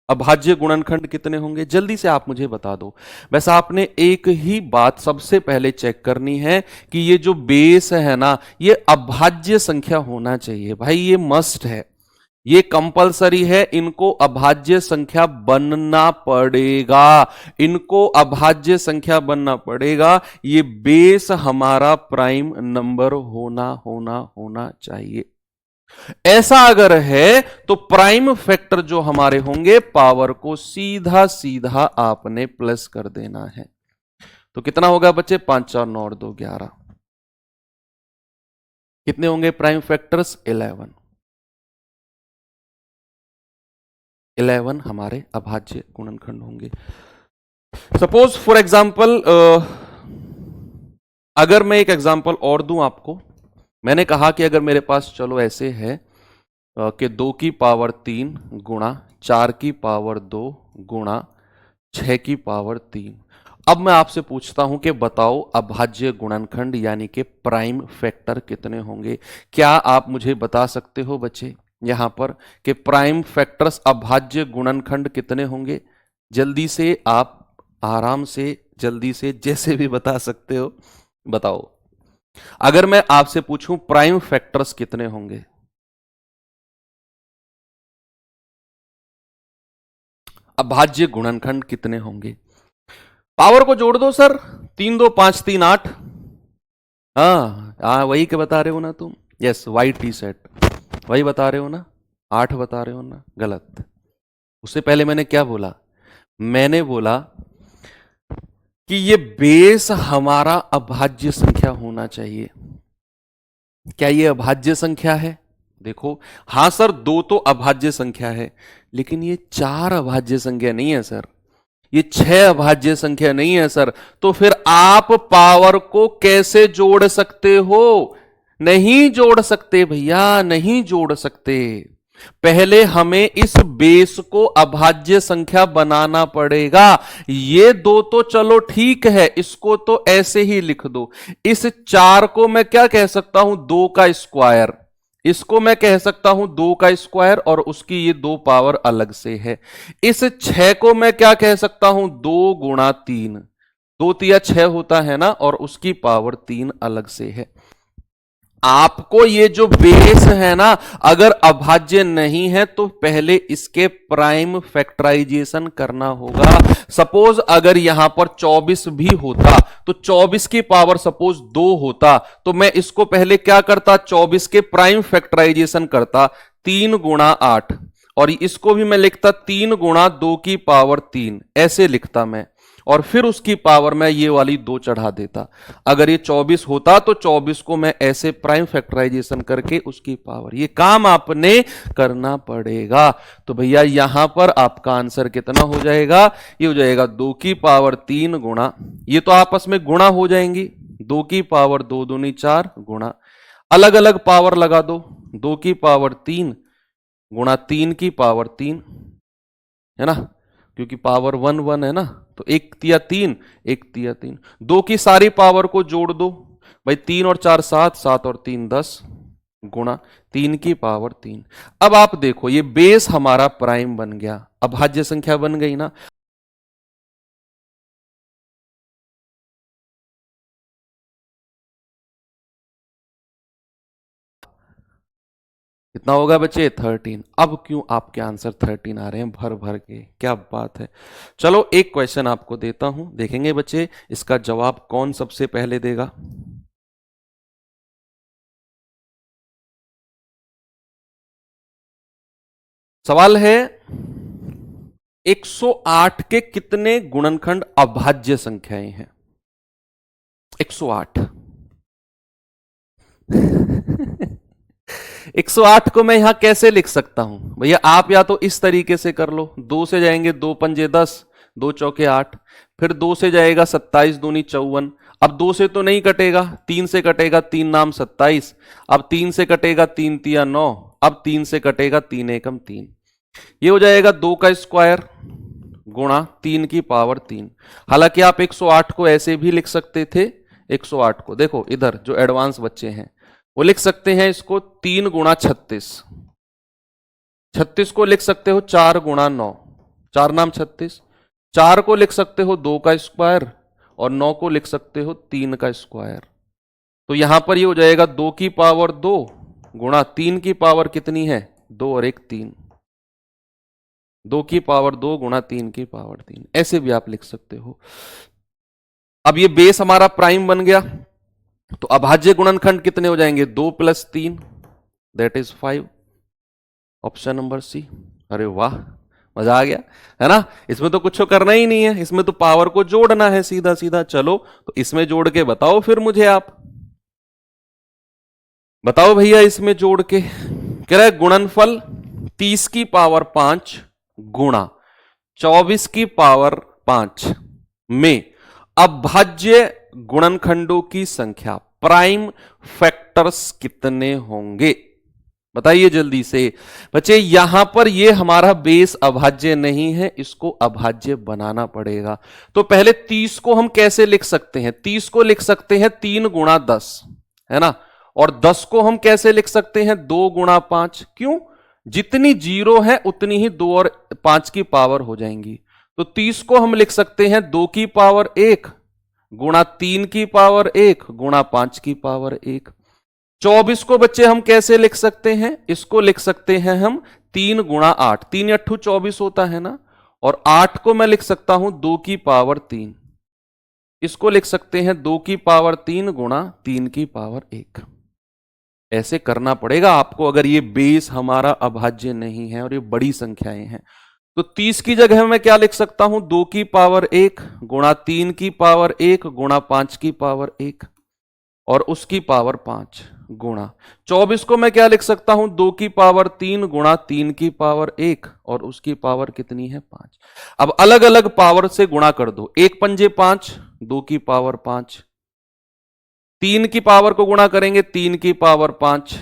अभाज्य गुणनखंड कितने होंगे? जल्दी से आप मुझे बता दो। वैसे आपने एक ही बात सबसे पहले चेक करनी है कि ये जो बेस है ना, ये अभाज्य संख्या होना चाहिए भाई, ये मस्ट है, ये कंपलसरी है, इनको अभाज्य संख्या बनना पड़ेगा, इनको अभाज्य संख्या बनना पड़ेगा। ये बेस हमारा प्राइम नंबर होना चाहिए। ऐसा अगर है तो प्राइम फैक्टर जो हमारे होंगे, पावर को सीधा सीधा आपने प्लस कर देना है। तो कितना होगा बच्चे? 5 4 9 और 2 11। कितने होंगे प्राइम फैक्टर्स? 11 हमारे अभाज्य गुणनखंड होंगे। सपोज फॉर एग्जाम्पल, अगर मैं एक एग्जाम्पल और दूं आपको, मैंने कहा कि अगर मेरे पास चलो ऐसे है कि 2 की पावर 3 गुणा 4 की पावर 2 गुणा 6 की पावर 3। अब मैं आपसे पूछता हूं कि बताओ अभाज्य गुणनखंड यानी कि प्राइम फैक्टर कितने होंगे? क्या आप मुझे बता सकते हो बच्चे? यहां पर कि प्राइम फैक्टर्स अभाज्य गुणनखंड कितने होंगे? जल्दी से आप आराम से जल्दी से जैसे भी बता सकते हो बताओ। अगर मैं आपसे पूछूं प्राइम फैक्टर्स कितने होंगे? अभाज्य गुणनखंड कितने होंगे? पावर को जोड़ दो सर, 3 2 5 3 8। हाँ वही के बता रहे हो ना तुम? यस, वाइट टी शर्ट वही बता रहे हो ना? 8 बता रहे हो ना? गलत। उससे पहले मैंने क्या बोला? मैंने बोला कि ये बेस हमारा अभाज्य संख्या होना चाहिए। क्या ये अभाज्य संख्या है? देखो, हां सर 2 तो अभाज्य संख्या है, लेकिन ये 4 अभाज्य संख्या नहीं है सर, ये 6 अभाज्य संख्या नहीं है सर। तो फिर आप पावर को कैसे जोड़ सकते हो? नहीं जोड़ सकते भैया, नहीं जोड़ सकते। पहले हमें इस बेस को अभाज्य संख्या बनाना पड़ेगा। ये 2 तो चलो ठीक है, इसको तो ऐसे ही लिख दो। इस 4 को मैं क्या कह सकता हूं? 2 का स्क्वायर। इसको मैं कह सकता हूं 2 का स्क्वायर, और उसकी ये 2 पावर अलग से है। इस 6 को मैं क्या कह सकता हूं? 2 गुणा 3, 2 तिया 6 होता है ना, और उसकी पावर 3 अलग से है। आपको ये जो बेस है ना, अगर अभाज्य नहीं है तो पहले इसके प्राइम फैक्टराइजेशन करना होगा। सपोज अगर यहां पर 24 भी होता तो 24 की पावर सपोज 2 होता, तो मैं इसको पहले क्या करता? 24 के प्राइम फैक्टराइजेशन करता, 3 गुणा 8, और इसको भी मैं लिखता 3 गुणा 2 की पावर 3, ऐसे लिखता मैं, और फिर उसकी पावर में ये वाली 2 चढ़ा देता। अगर ये 24 होता तो 24 को मैं ऐसे प्राइम फैक्टराइजेशन करके उसकी पावर, ये काम आपने करना पड़ेगा। तो भैया यहां पर आपका आंसर कितना हो जाएगा? ये हो जाएगा 2 की पावर 3 गुणा, ये तो आपस में गुणा हो जाएंगी, 2 की पावर 2 दूनी 4 गुणा, अलग अलग पावर लगा दो, 2 की पावर 3 गुणा 3 की पावर 3, है ना, क्योंकि पावर 1 1 है ना, तो 1 तिया 3, 1 तिया 3, 2 की सारी पावर को जोड़ दो भाई, 3 और 4 7, 7 और 3 10, गुणा 3 की पावर 3। अब आप देखो ये बेस हमारा प्राइम बन गया, अभाज्य संख्या बन गई ना। कितना होगा बच्चे? 13। अब क्यों आपके आंसर 13 आ रहे हैं भर भर के? क्या बात है। चलो एक क्वेश्चन आपको देता हूं, देखेंगे बच्चे इसका जवाब कौन सबसे पहले देगा। सवाल है 108 के कितने गुणनखंड अभाज्य संख्याएं हैं? 108 108 को मैं यहां कैसे लिख सकता हूं भैया? आप या तो इस तरीके से कर लो, 2 से जाएंगे 2 पंजे 10, 2 चौके 8, फिर 2 से जाएगा 27 दूनी 54, अब 2 से तो नहीं कटेगा, 3 से कटेगा, 3 नाम 27, अब 3 से कटेगा 3 तिया 9, अब 3 से कटेगा 3 एकम 3, ये हो जाएगा 2 का स्क्वायर गुणा 3 की पावर 3। हालांकि आप 108 को ऐसे भी लिख सकते थे, 108 को देखो इधर जो एडवांस बच्चे हैं वो लिख सकते हैं इसको 3 गुणा 36, 36 को लिख सकते हो 4 गुणा 9, 4 नाम 36, 4 को लिख सकते हो 2 का स्क्वायर, और 9 को लिख सकते हो 3 का स्क्वायर। तो यहां पर ये हो जाएगा 2 की पावर 2 गुणा 3 की पावर कितनी है? 2 और 1 3, 2 की पावर 2 गुणा 3 की पावर 3, ऐसे भी आप लिख सकते हो। अब ये बेस हमारा प्राइम बन गया, तो अभाज्य गुणनखंड कितने हो जाएंगे? 2 + 3 that is 5, option number c. अरे वाह, मजा आ गया है ना। इसमें तो कुछ करना ही नहीं है, इसमें तो पावर को जोड़ना है सीधा सीधा। चलो तो इसमें जोड़ के बताओ फिर मुझे, आप बताओ भैया इसमें जोड़ के। कह रहा है गुणनफल 30 की पावर 5 गुणा 24 की पावर 5 में अभाज्य गुणनखंडों की संख्या, प्राइम फैक्टर्स कितने होंगे? बताइए जल्दी से बच्चे। यहां पर ये हमारा बेस अभाज्य नहीं है, इसको अभाज्य बनाना पड़ेगा। तो पहले 30 को हम कैसे लिख सकते हैं? 30 को लिख सकते हैं 3 गुणा 10, है ना, और 10 को हम कैसे लिख सकते हैं? 2 गुणा 5। क्यों? जितनी जीरो है उतनी ही 2 और 5 की पावर हो जाएंगी। तो 30 को हम लिख सकते हैं 2 की पावर 1 गुणा 3 की पावर 1 गुणा 5 की पावर 1। 24 को बच्चे हम कैसे लिख सकते हैं? इसको लिख सकते हैं हम 3 गुणा 8, 3 अट्ठू 24 होता है ना, और 8 को मैं लिख सकता हूं 2 की पावर 3। इसको लिख सकते हैं 2 की पावर 3 गुणा 3 की पावर 1। ऐसे करना पड़ेगा आपको अगर ये बेस हमारा अभाज्य नहीं है और ये बड़ी संख्याएं हैं। तो 30 की जगह मैं क्या लिख सकता हूं? 2 की पावर 1 गुणा 3 की पावर 1 गुणा 5 की पावर 1 और उसकी पावर 5 गुणा 24 को मैं क्या लिख सकता हूं? 2 की पावर 3 गुणा 3 की पावर 1 और उसकी पावर कितनी है? 5। अब अलग अलग पावर से गुणा कर दो। 1 पंजे 5, 2 की पावर 5, 3 की पावर को गुणा करेंगे 3 की पावर 5,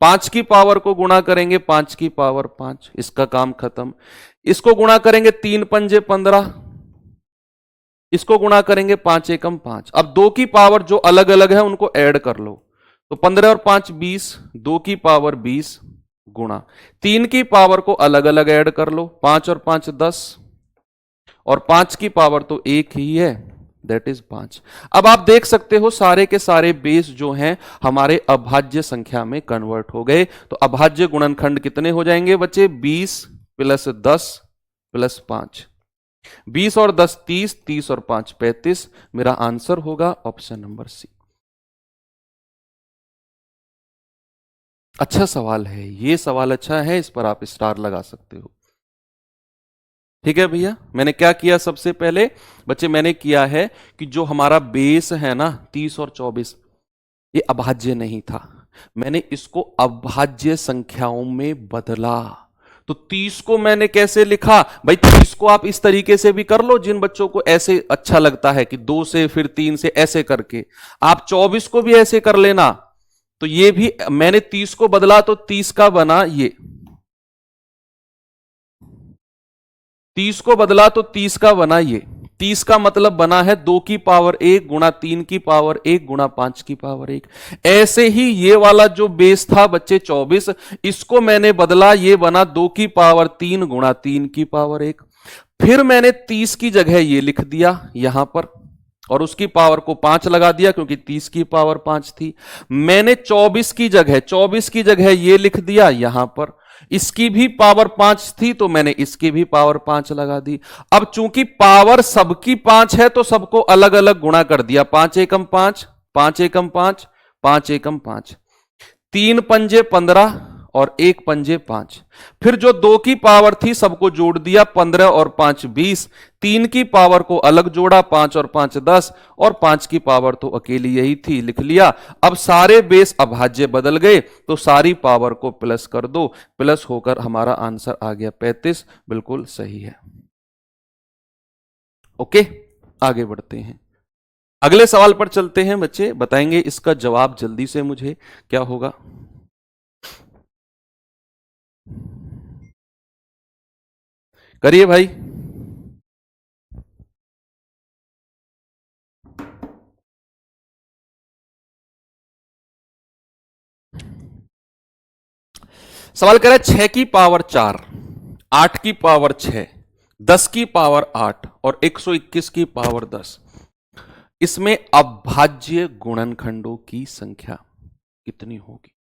5 की पावर को गुणा करेंगे 5 की पावर 5, इसका काम खत्म। इसको गुणा करेंगे 3 पंजे 15, इसको गुणा करेंगे 5 एकम 5। अब 2 की पावर जो अलग अलग है उनको ऐड कर लो, तो 15 और 5 20, 2 की पावर 20 गुणा 3 की पावर को अलग अलग ऐड कर लो, 5 और 5 10 और 5 की पावर तो एक ही है, दैट इज 5। अब आप देख सकते हो सारे के सारे बेस जो हैं हमारे अभाज्य संख्या में कन्वर्ट हो गए। तो अभाज्य गुणनखंड कितने हो जाएंगे बच्चे? 20 प्लस 10 प्लस 5, 20 और 10 30, 30 और 5 35। मेरा आंसर होगा ऑप्शन नंबर सी। अच्छा सवाल है ये, सवाल अच्छा है, इस पर आप स्टार लगा सकते हो। ठीक है भैया, मैंने क्या किया सबसे पहले बच्चे? मैंने किया है कि जो हमारा बेस है ना 30 और 24, ये अभाज्य नहीं था, मैंने इसको अभाज्य संख्याओं में बदला। तो 30 को मैंने कैसे लिखा भाई? 30 को आप इस तरीके से भी कर लो, जिन बच्चों को ऐसे अच्छा लगता है कि 2 से फिर 3 से ऐसे करके, आप 24 को भी ऐसे कर लेना। तो ये भी मैंने 30 को बदला तो 30 का बना ये, 30 को बदला तो 30 का बना ये, 30 का मतलब बना है 2 की पावर 1 गुणा 3 की पावर 1 गुणा 5 की पावर 1। ऐसे ही ये वाला जो बेस था बच्चे 24, इसको मैंने बदला, ये बना 2 की पावर 3 गुणा 3 की पावर 1। फिर मैंने 30 की जगह ये लिख दिया यहां पर और उसकी पावर को 5 लगा दिया क्योंकि 30 की पावर 5 थी। मैंने 24 की जगह ये लिख दिया यहां पर, इसकी भी पावर 5 थी तो मैंने इसकी भी पावर 5 लगा दी। अब चूंकि पावर सबकी 5 है तो सबको अलग अलग गुणा कर दिया, 5 एकम 5, 5 एकम 5, 5 एकम 5, 3 पंजे 15 और 1 पंजे 5। फिर जो 2 की पावर थी सबको जोड़ दिया, 15 और 5 20, 3 की पावर को अलग जोड़ा, 5 और 5 10 और 5 की पावर तो अकेली यही थी, लिख लिया। अब सारे बेस अभाज्य बदल गए तो सारी पावर को प्लस कर दो, प्लस होकर हमारा आंसर आ गया 35। बिल्कुल सही है। ओके, आगे बढ़ते हैं, अगले सवाल पर चलते हैं बच्चे। बताएंगे इसका जवाब जल्दी से मुझे क्या होगा। करिए भाई। सवाल कह रहा है 6 की पावर 4, 8 की पावर 6, 10 की पावर 8 और 121 की पावर 10, इसमें अभाज्य गुणनखंडों की संख्या कितनी होगी?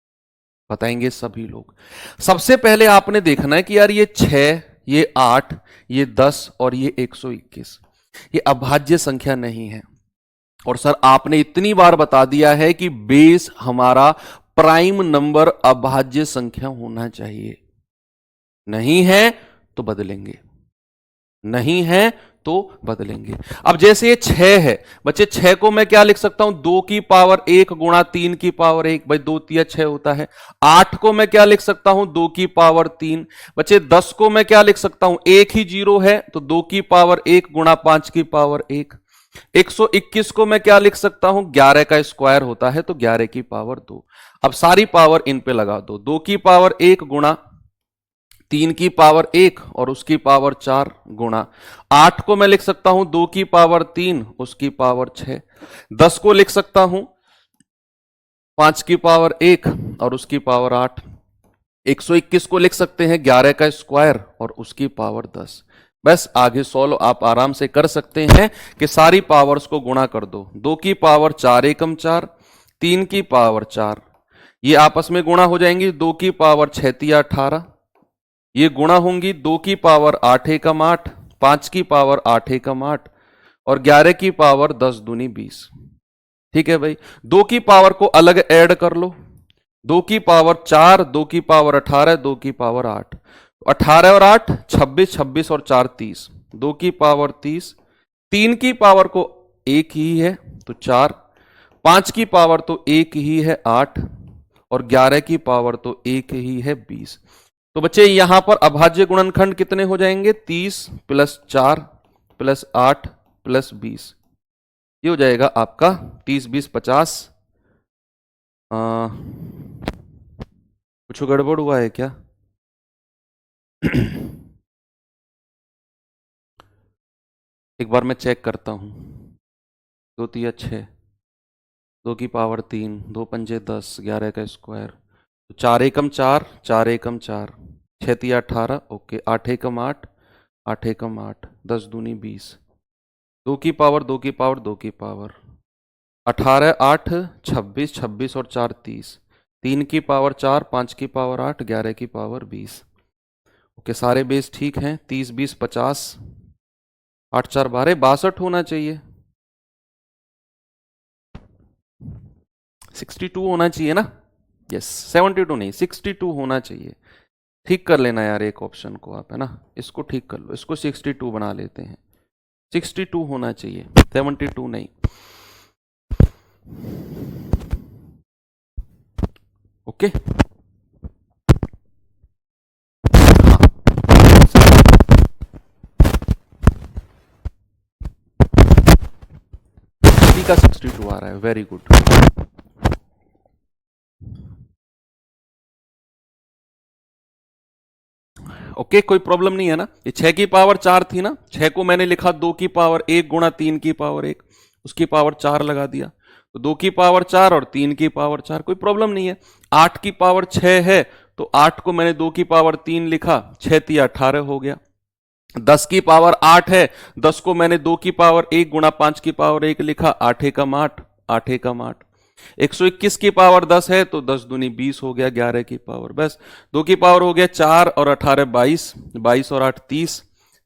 बताएंगे सभी लोग। सबसे पहले आपने देखना है कि यार ये 6, ये 8, ये 10 और ये 121, ये अभाज्य संख्या नहीं है। और सर आपने इतनी बार बता दिया है कि बेस हमारा प्राइम नंबर अभाज्य संख्या होना चाहिए। नहीं है तो बदलेंगे, नहीं है तो बदलेंगे। अब जैसे ये 6 है बच्चे, 6 को मैं क्या लिख सकता हूं? 2 की पावर 1 गुणा 3 की पावर 1, भाई 2 तिया 6 होता है। 8 को मैं क्या लिख सकता हूं? 2 की पावर 3। बच्चे 10 को मैं क्या लिख सकता हूं? एक ही जीरो है तो 2 की पावर 1 गुणा 5 की पावर 1। 121 को मैं क्या लिख सकता हूं? 11 का स्क्वायर होता है तो 11 की पावर 2। अब सारी पावर इन पे लगा दो, 2 की पावर 1 गुणा 3 की पावर 1 और उसकी पावर 4 गुणा 8 को मैं लिख सकता हूं 2 की पावर 3 उसकी पावर 6। 10 को लिख सकता हूं 5 की पावर 1 और उसकी पावर 8। 121 को लिख सकते हैं 11 का स्क्वायर और उसकी पावर 10। बस आगे सॉल्व आप आराम से कर सकते हैं कि सारी पावर्स को गुणा कर दो। 2 की पावर 4 एकम 4, 3 की पावर 4, ये आपस में गुणा हो जाएंगी। 2 की पावर 6 तिया 18, ये गुणा होंगी। 2 की पावर 8 एकम 8, 5 की पावर 8 एकम 8 और 11 की पावर 10 दूनी 20। ठीक है भाई, 2 की पावर को अलग ऐड कर लो। 2 की पावर 4, 2 की पावर 18, 2 की पावर 8, 18 और 8 26, 26 और 4 30, 2 की पावर 30। 3 की पावर को एक ही है तो 4, 5 की पावर तो एक ही है 8 और 11 की पावर तो एक ही है 20। तो बच्चे यहां पर अभाज्य गुणनखंड कितने हो जाएंगे? 30 प्लस 4 प्लस 8 प्लस 20, ये हो जाएगा आपका 30 20 50। कुछ गड़बड़ हुआ है क्या? एक बार मैं चेक करता हूं। 2 तिया 6, 2 की पावर 3, 2 पंजे 10, 11 का स्क्वायर, तो 4 एकम 4, 4 एकम 4, 6 तिया 18, ओके, 8 एकम 8, 8 एकम 8, 10 दूनी 20, 2 की पावर 2 की पावर 2 की पावर, 18 8 26, 26 और 4 30, 3 की पावर 4, 5 की पावर 8, 11 की पावर 20। ओके, सारे बेस ठीक हैं। 30 20 50, 8 4 12, 62 होना चाहिए। 62 होना चाहिए ना? यस, 72 नहीं, 62 होना चाहिए। ठीक कर लेना यार एक ऑप्शन को आप, है ना, इसको ठीक कर लो, इसको 62 बना लेते हैं। 62 होना चाहिए, 72 नहीं। ओके, का 62 आ रहा है, वेरी गुड। ओके, कोई प्रॉब्लम नहीं है ना? ये 6 की पावर 4 थी ना, 6 को मैंने लिखा 2 की पावर 1 गुणा 3 की पावर 1, उसकी पावर 4 लगा दिया, तो 2 की पावर 4 और 3 की पावर 4, कोई प्रॉब्लम नहीं है। 8 की पावर 6 है तो 8 को मैंने 2 की पावर 3 लिखा, 6 तिया 18 हो गया। 10 की पावर 8 है, 10 को मैंने 2 की पावर 1 गुणा 5 की पावर 1 लिखा, 8 एकम 8, 8 एकम 8। 121 की पावर 10 है तो 10 दूनी 20 हो गया, 11 की पावर, बस 2 की पावर हो गया 4 और 18 22, 22 और 8 30,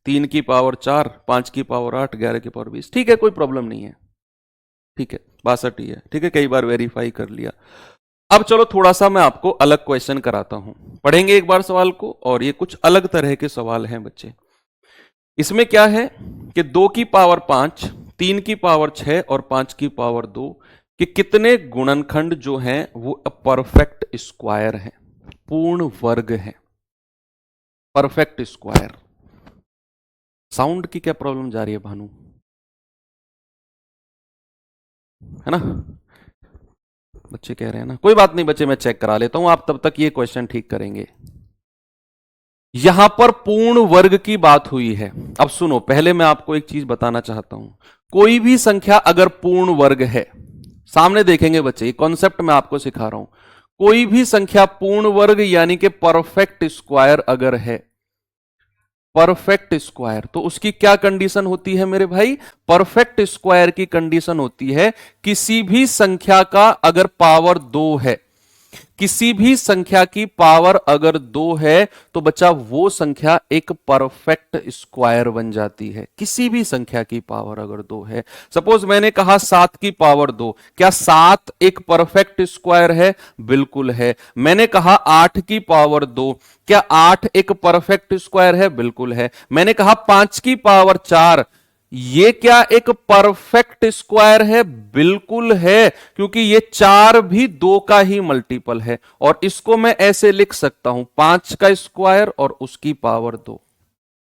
3 की पावर 4, 5 की पावर 8, 11 की पावर 20। ठीक है, कोई प्रॉब्लम नहीं है। ठीक है, 62 ही है। ठीक है, कई बार वेरीफाई कर लिया। अब चलो थोड़ा सा मैं आपको अलग क्वेश्चन कराता हूं, पढ़ेंगे एक बार सवाल को, और ये कुछ अलग तरह के सवाल हैं बच्चे। इसमें क्या है कि 2 की पावर 5, 3 की पावर 6 और 5 की पावर 2 कि कितने गुणनखंड जो हैं वो परफेक्ट स्क्वायर हैं, पूर्ण वर्ग हैं। Perfect square. साउंड की क्या प्रॉब्लम जा रही है भानु, है ना? बच्चे कह रहे हैं ना, कोई बात नहीं बच्चे, मैं चेक करा लेता हूं, आप तब तक ये क्वेश्चन ठीक करेंगे। यहां पर पूर्ण वर्ग की बात हुई है। अब सुनो, पहले मैं आपको एक चीज बताना चाहता हूं। कोई भी संख्या अगर पूर्ण वर्ग है, सामने देखेंगे बच्चे, ये कॉन्सेप्ट मैं आपको सिखा रहा हूं। कोई भी संख्या पूर्ण वर्ग यानी कि परफेक्ट स्क्वायर अगर है, परफेक्ट स्क्वायर, तो उसकी क्या कंडीशन होती है मेरे भाई? परफेक्ट स्क्वायर की कंडीशन होती है किसी भी संख्या का अगर पावर 2 है, किसी भी संख्या की पावर अगर 2 है तो बच्चा वो संख्या एक परफेक्ट स्क्वायर बन जाती है। किसी भी संख्या की पावर अगर 2 है, सपोज मैंने कहा 7 की पावर 2, क्या 7 एक परफेक्ट स्क्वायर है? बिल्कुल है। मैंने कहा 8 की पावर 2, क्या 8 एक परफेक्ट स्क्वायर है? बिल्कुल है। मैंने कहा 5 की पावर 4, ये क्या एक परफेक्ट स्क्वायर है? बिल्कुल है, क्योंकि ये 4 भी 2 का ही मल्टीपल है। और इसको मैं ऐसे लिख सकता हूं, 5 का स्क्वायर और उसकी पावर 2,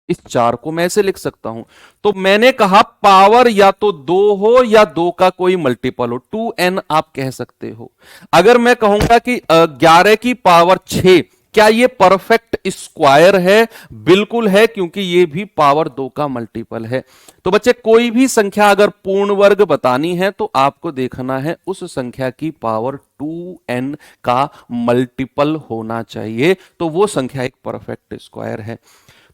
इस 4 को मैं ऐसे लिख सकता हूं। तो मैंने कहा पावर या तो 2 हो या 2 का कोई मल्टीपल हो, 2n आप कह सकते हो। अगर मैं कहूंगा कि 11 की पावर 6 क्या ये परफेक्ट स्क्वायर है? बिल्कुल है, क्योंकि ये भी पावर 2 का मल्टीपल है। तो बच्चे कोई भी संख्या अगर पूर्ण वर्ग बतानी है तो आपको देखना है उस संख्या की पावर 2n का मल्टीपल होना चाहिए, तो वो संख्या एक परफेक्ट स्क्वायर है।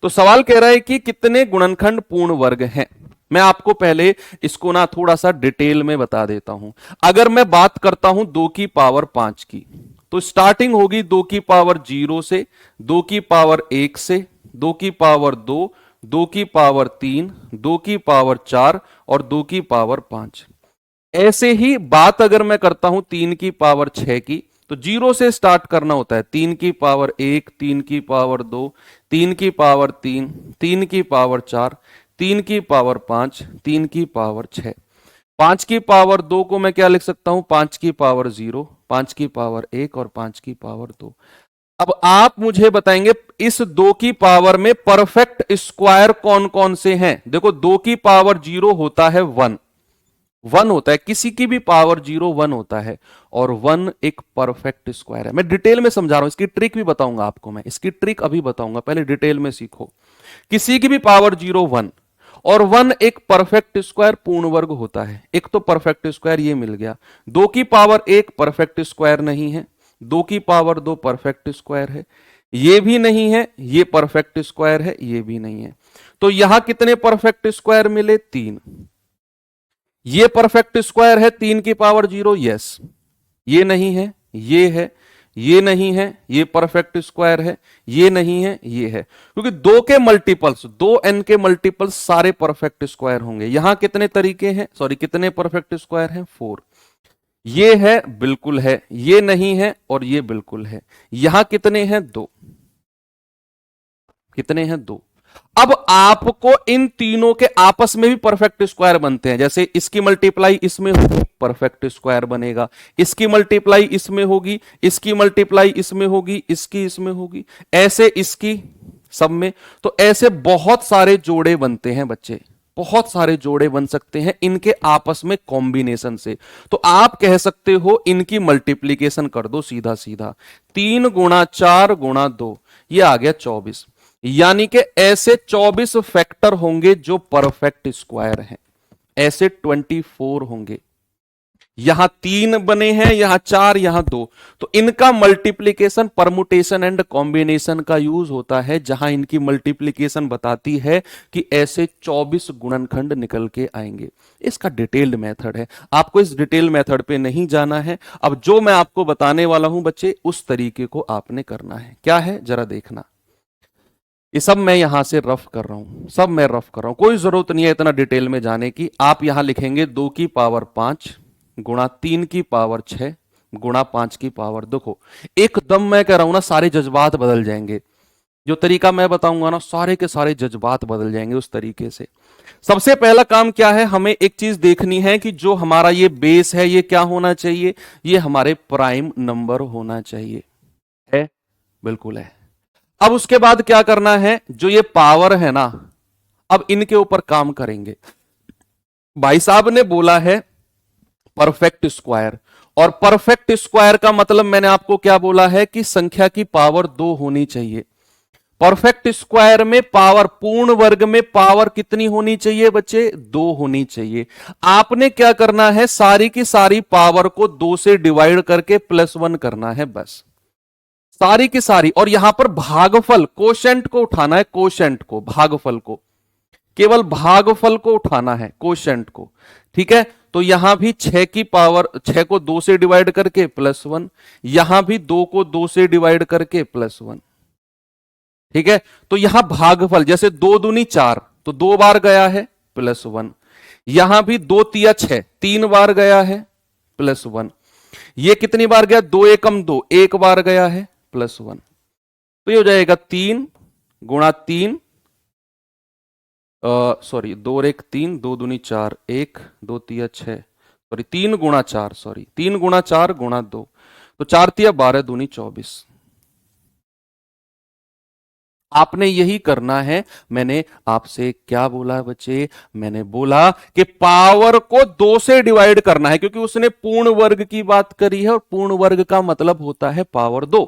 तो सवाल कह रहा है कि कितने गुणनखंड पूर्ण वर्ग हैं। मैं आपको पहले इसको ना थोड़ा सा डिटेल में बता देता हूं। अगर मैं बात करता हूं 2 की पावर 5 की, तो स्टार्टिंग होगी 2 की पावर 0 से, 2 की पावर 1 से, 2 की पावर 2, 2 की पावर 3, 2 की पावर 4 और 2 की पावर 5। ऐसे ही बात अगर मैं करता हूं 3 की पावर 6 की, तो 0 से स्टार्ट करना होता है। 3 की पावर 1, 3 की पावर 2, 3 की पावर 3, 3 की पावर 4, 3 की पावर 5, 3 की पावर 6। 5 की पावर 2 को मैं क्या लिख सकता हूं? 5 की पावर 0, 5 की पावर 1 और 5 की पावर 2। अब आप मुझे बताएंगे इस 2 की पावर में परफेक्ट स्क्वायर कौन कौन से हैं? देखो 2 की पावर 0 होता है 1, 1 होता है, किसी की भी पावर 0 1 होता है, और 1 एक परफेक्ट स्क्वायर है। मैं डिटेल में समझा रहा हूं, इसकी ट्रिक भी बताऊंगा आपको, मैं इसकी ट्रिक अभी बताऊंगा, पहले डिटेल में सीखो। किसी की भी पावर 0 1 और 1 एक परफेक्ट स्क्वायर पूर्ण वर्ग होता है। एक तो परफेक्ट स्क्वायर ये मिल गया। 2 की पावर 1 परफेक्ट स्क्वायर नहीं है, 2 की पावर 2 परफेक्ट स्क्वायर है, ये भी नहीं है, ये परफेक्ट स्क्वायर है, ये भी नहीं है। तो यहां कितने परफेक्ट स्क्वायर मिले? 3। ये परफेक्ट स्क्वायर है 3 की पावर 0, यस। ये नहीं है, ये है, ये नहीं है, ये परफेक्ट स्क्वायर है, ये नहीं है, ये है। क्योंकि 2 के मल्टीपल्स, 2n के मल्टीपल्स सारे परफेक्ट स्क्वायर होंगे। यहां कितने तरीके हैं, सॉरी कितने परफेक्ट स्क्वायर हैं? 4। ये है, बिल्कुल है, ये नहीं है और ये बिल्कुल है। यहां कितने हैं? 2। कितने हैं? 2। अब आपको इन तीनों के आपस में भी परफेक्ट स्क्वायर बनते हैं। जैसे इसकी मल्टीप्लाई इसमें होगी, परफेक्ट स्क्वायर बनेगा। इसकी मल्टीप्लाई इसमें होगी, इसकी मल्टीप्लाई इसमें होगी, इसकी इसमें होगी, ऐसे इसकी सब में। तो ऐसे बहुत सारे जोड़े बनते हैं बच्चे, बहुत सारे जोड़े बन सकते हैं इनके आपस में कॉम्बिनेशन से। तो आप कह सकते हो इनकी मल्टीप्लीकेशन कर दो सीधा सीधा। 3 गुणा 4 गुणा 2, ये आ गया 24। यानी कि ऐसे 24 फैक्टर होंगे जो परफेक्ट स्क्वायर हैं। ऐसे 24 होंगे। यहां 3 बने हैं, यहां 4, यहां 2। तो इनका मल्टीप्लीकेशन परमुटेशन एंड कॉम्बिनेशन का यूज होता है, जहां इनकी मल्टीप्लीकेशन बताती है कि ऐसे 24 गुणनखंड निकल के आएंगे। इसका डिटेल्ड मेथड है, आपको इस डिटेल मेथड पे नहीं जाना है। अब जो मैं आपको बताने वाला हूं बच्चे, उस तरीके को आपने करना है। क्या है जरा देखना। ये सब मैं यहां से रफ कर रहा हूं, सब मैं रफ कर रहा हूं, कोई जरूरत नहीं है इतना डिटेल में जाने की। आप यहां लिखेंगे 2 की पावर 5 गुणा 3 की पावर 6 गुणा 5 की पावर। देखो एकदम मैं कह रहा हूं ना, सारे जज्बात बदल जाएंगे। जो तरीका मैं बताऊंगा ना, सारे के सारे जज्बात बदल जाएंगे उस तरीके से। सबसे पहला काम क्या है, हमें एक चीज देखनी है कि जो हमारा ये बेस है ये क्या होना चाहिए? ये हमारे प्राइम नंबर होना चाहिए। है? बिल्कुल है। अब उसके बाद क्या करना है, जो ये पावर है ना, अब इनके ऊपर काम करेंगे। भाई साहब ने बोला है परफेक्ट स्क्वायर, और परफेक्ट स्क्वायर का मतलब मैंने आपको क्या बोला है कि संख्या की पावर 2 होनी चाहिए। परफेक्ट स्क्वायर में पावर, पूर्ण वर्ग में पावर कितनी होनी चाहिए बच्चे? 2 होनी चाहिए। आपने क्या करना है, सारी की सारी पावर को 2 से डिवाइड करके +1 करना है, बस सारी की सारी। और यहां पर भागफल, कोशेंट को उठाना है, कोशेंट को, भागफल को, केवल भागफल को उठाना है, कोशेंट को। ठीक है, तो यहां भी 6 की पावर, 6 को 2 से डिवाइड करके +1, यहां भी 2 को 2 से डिवाइड करके +1। ठीक है, तो यहां भागफल, जैसे 2 दूनी 4, तो 2 बार गया है +1। यहां भी 2 तिया 6, 3 बार गया है +1। ये कितनी बार गया? 2 एकम 2, 1 बार गया है +1। तो ये हो जाएगा 3 गुणा 3, सॉरी 2 और 1 3, 2 दूनी 4, 1 2 तिया 6, सॉरी 3 गुणा 4, सॉरी 3 गुणा 4 गुणा 2, तो 4 तिया 12 दूनी 24। आपने यही करना है। मैंने आपसे क्या बोला बच्चे? मैंने बोला कि पावर को 2 से डिवाइड करना है, क्योंकि उसने पूर्ण वर्ग की बात करी है और पूर्ण वर्ग का मतलब होता है पावर 2।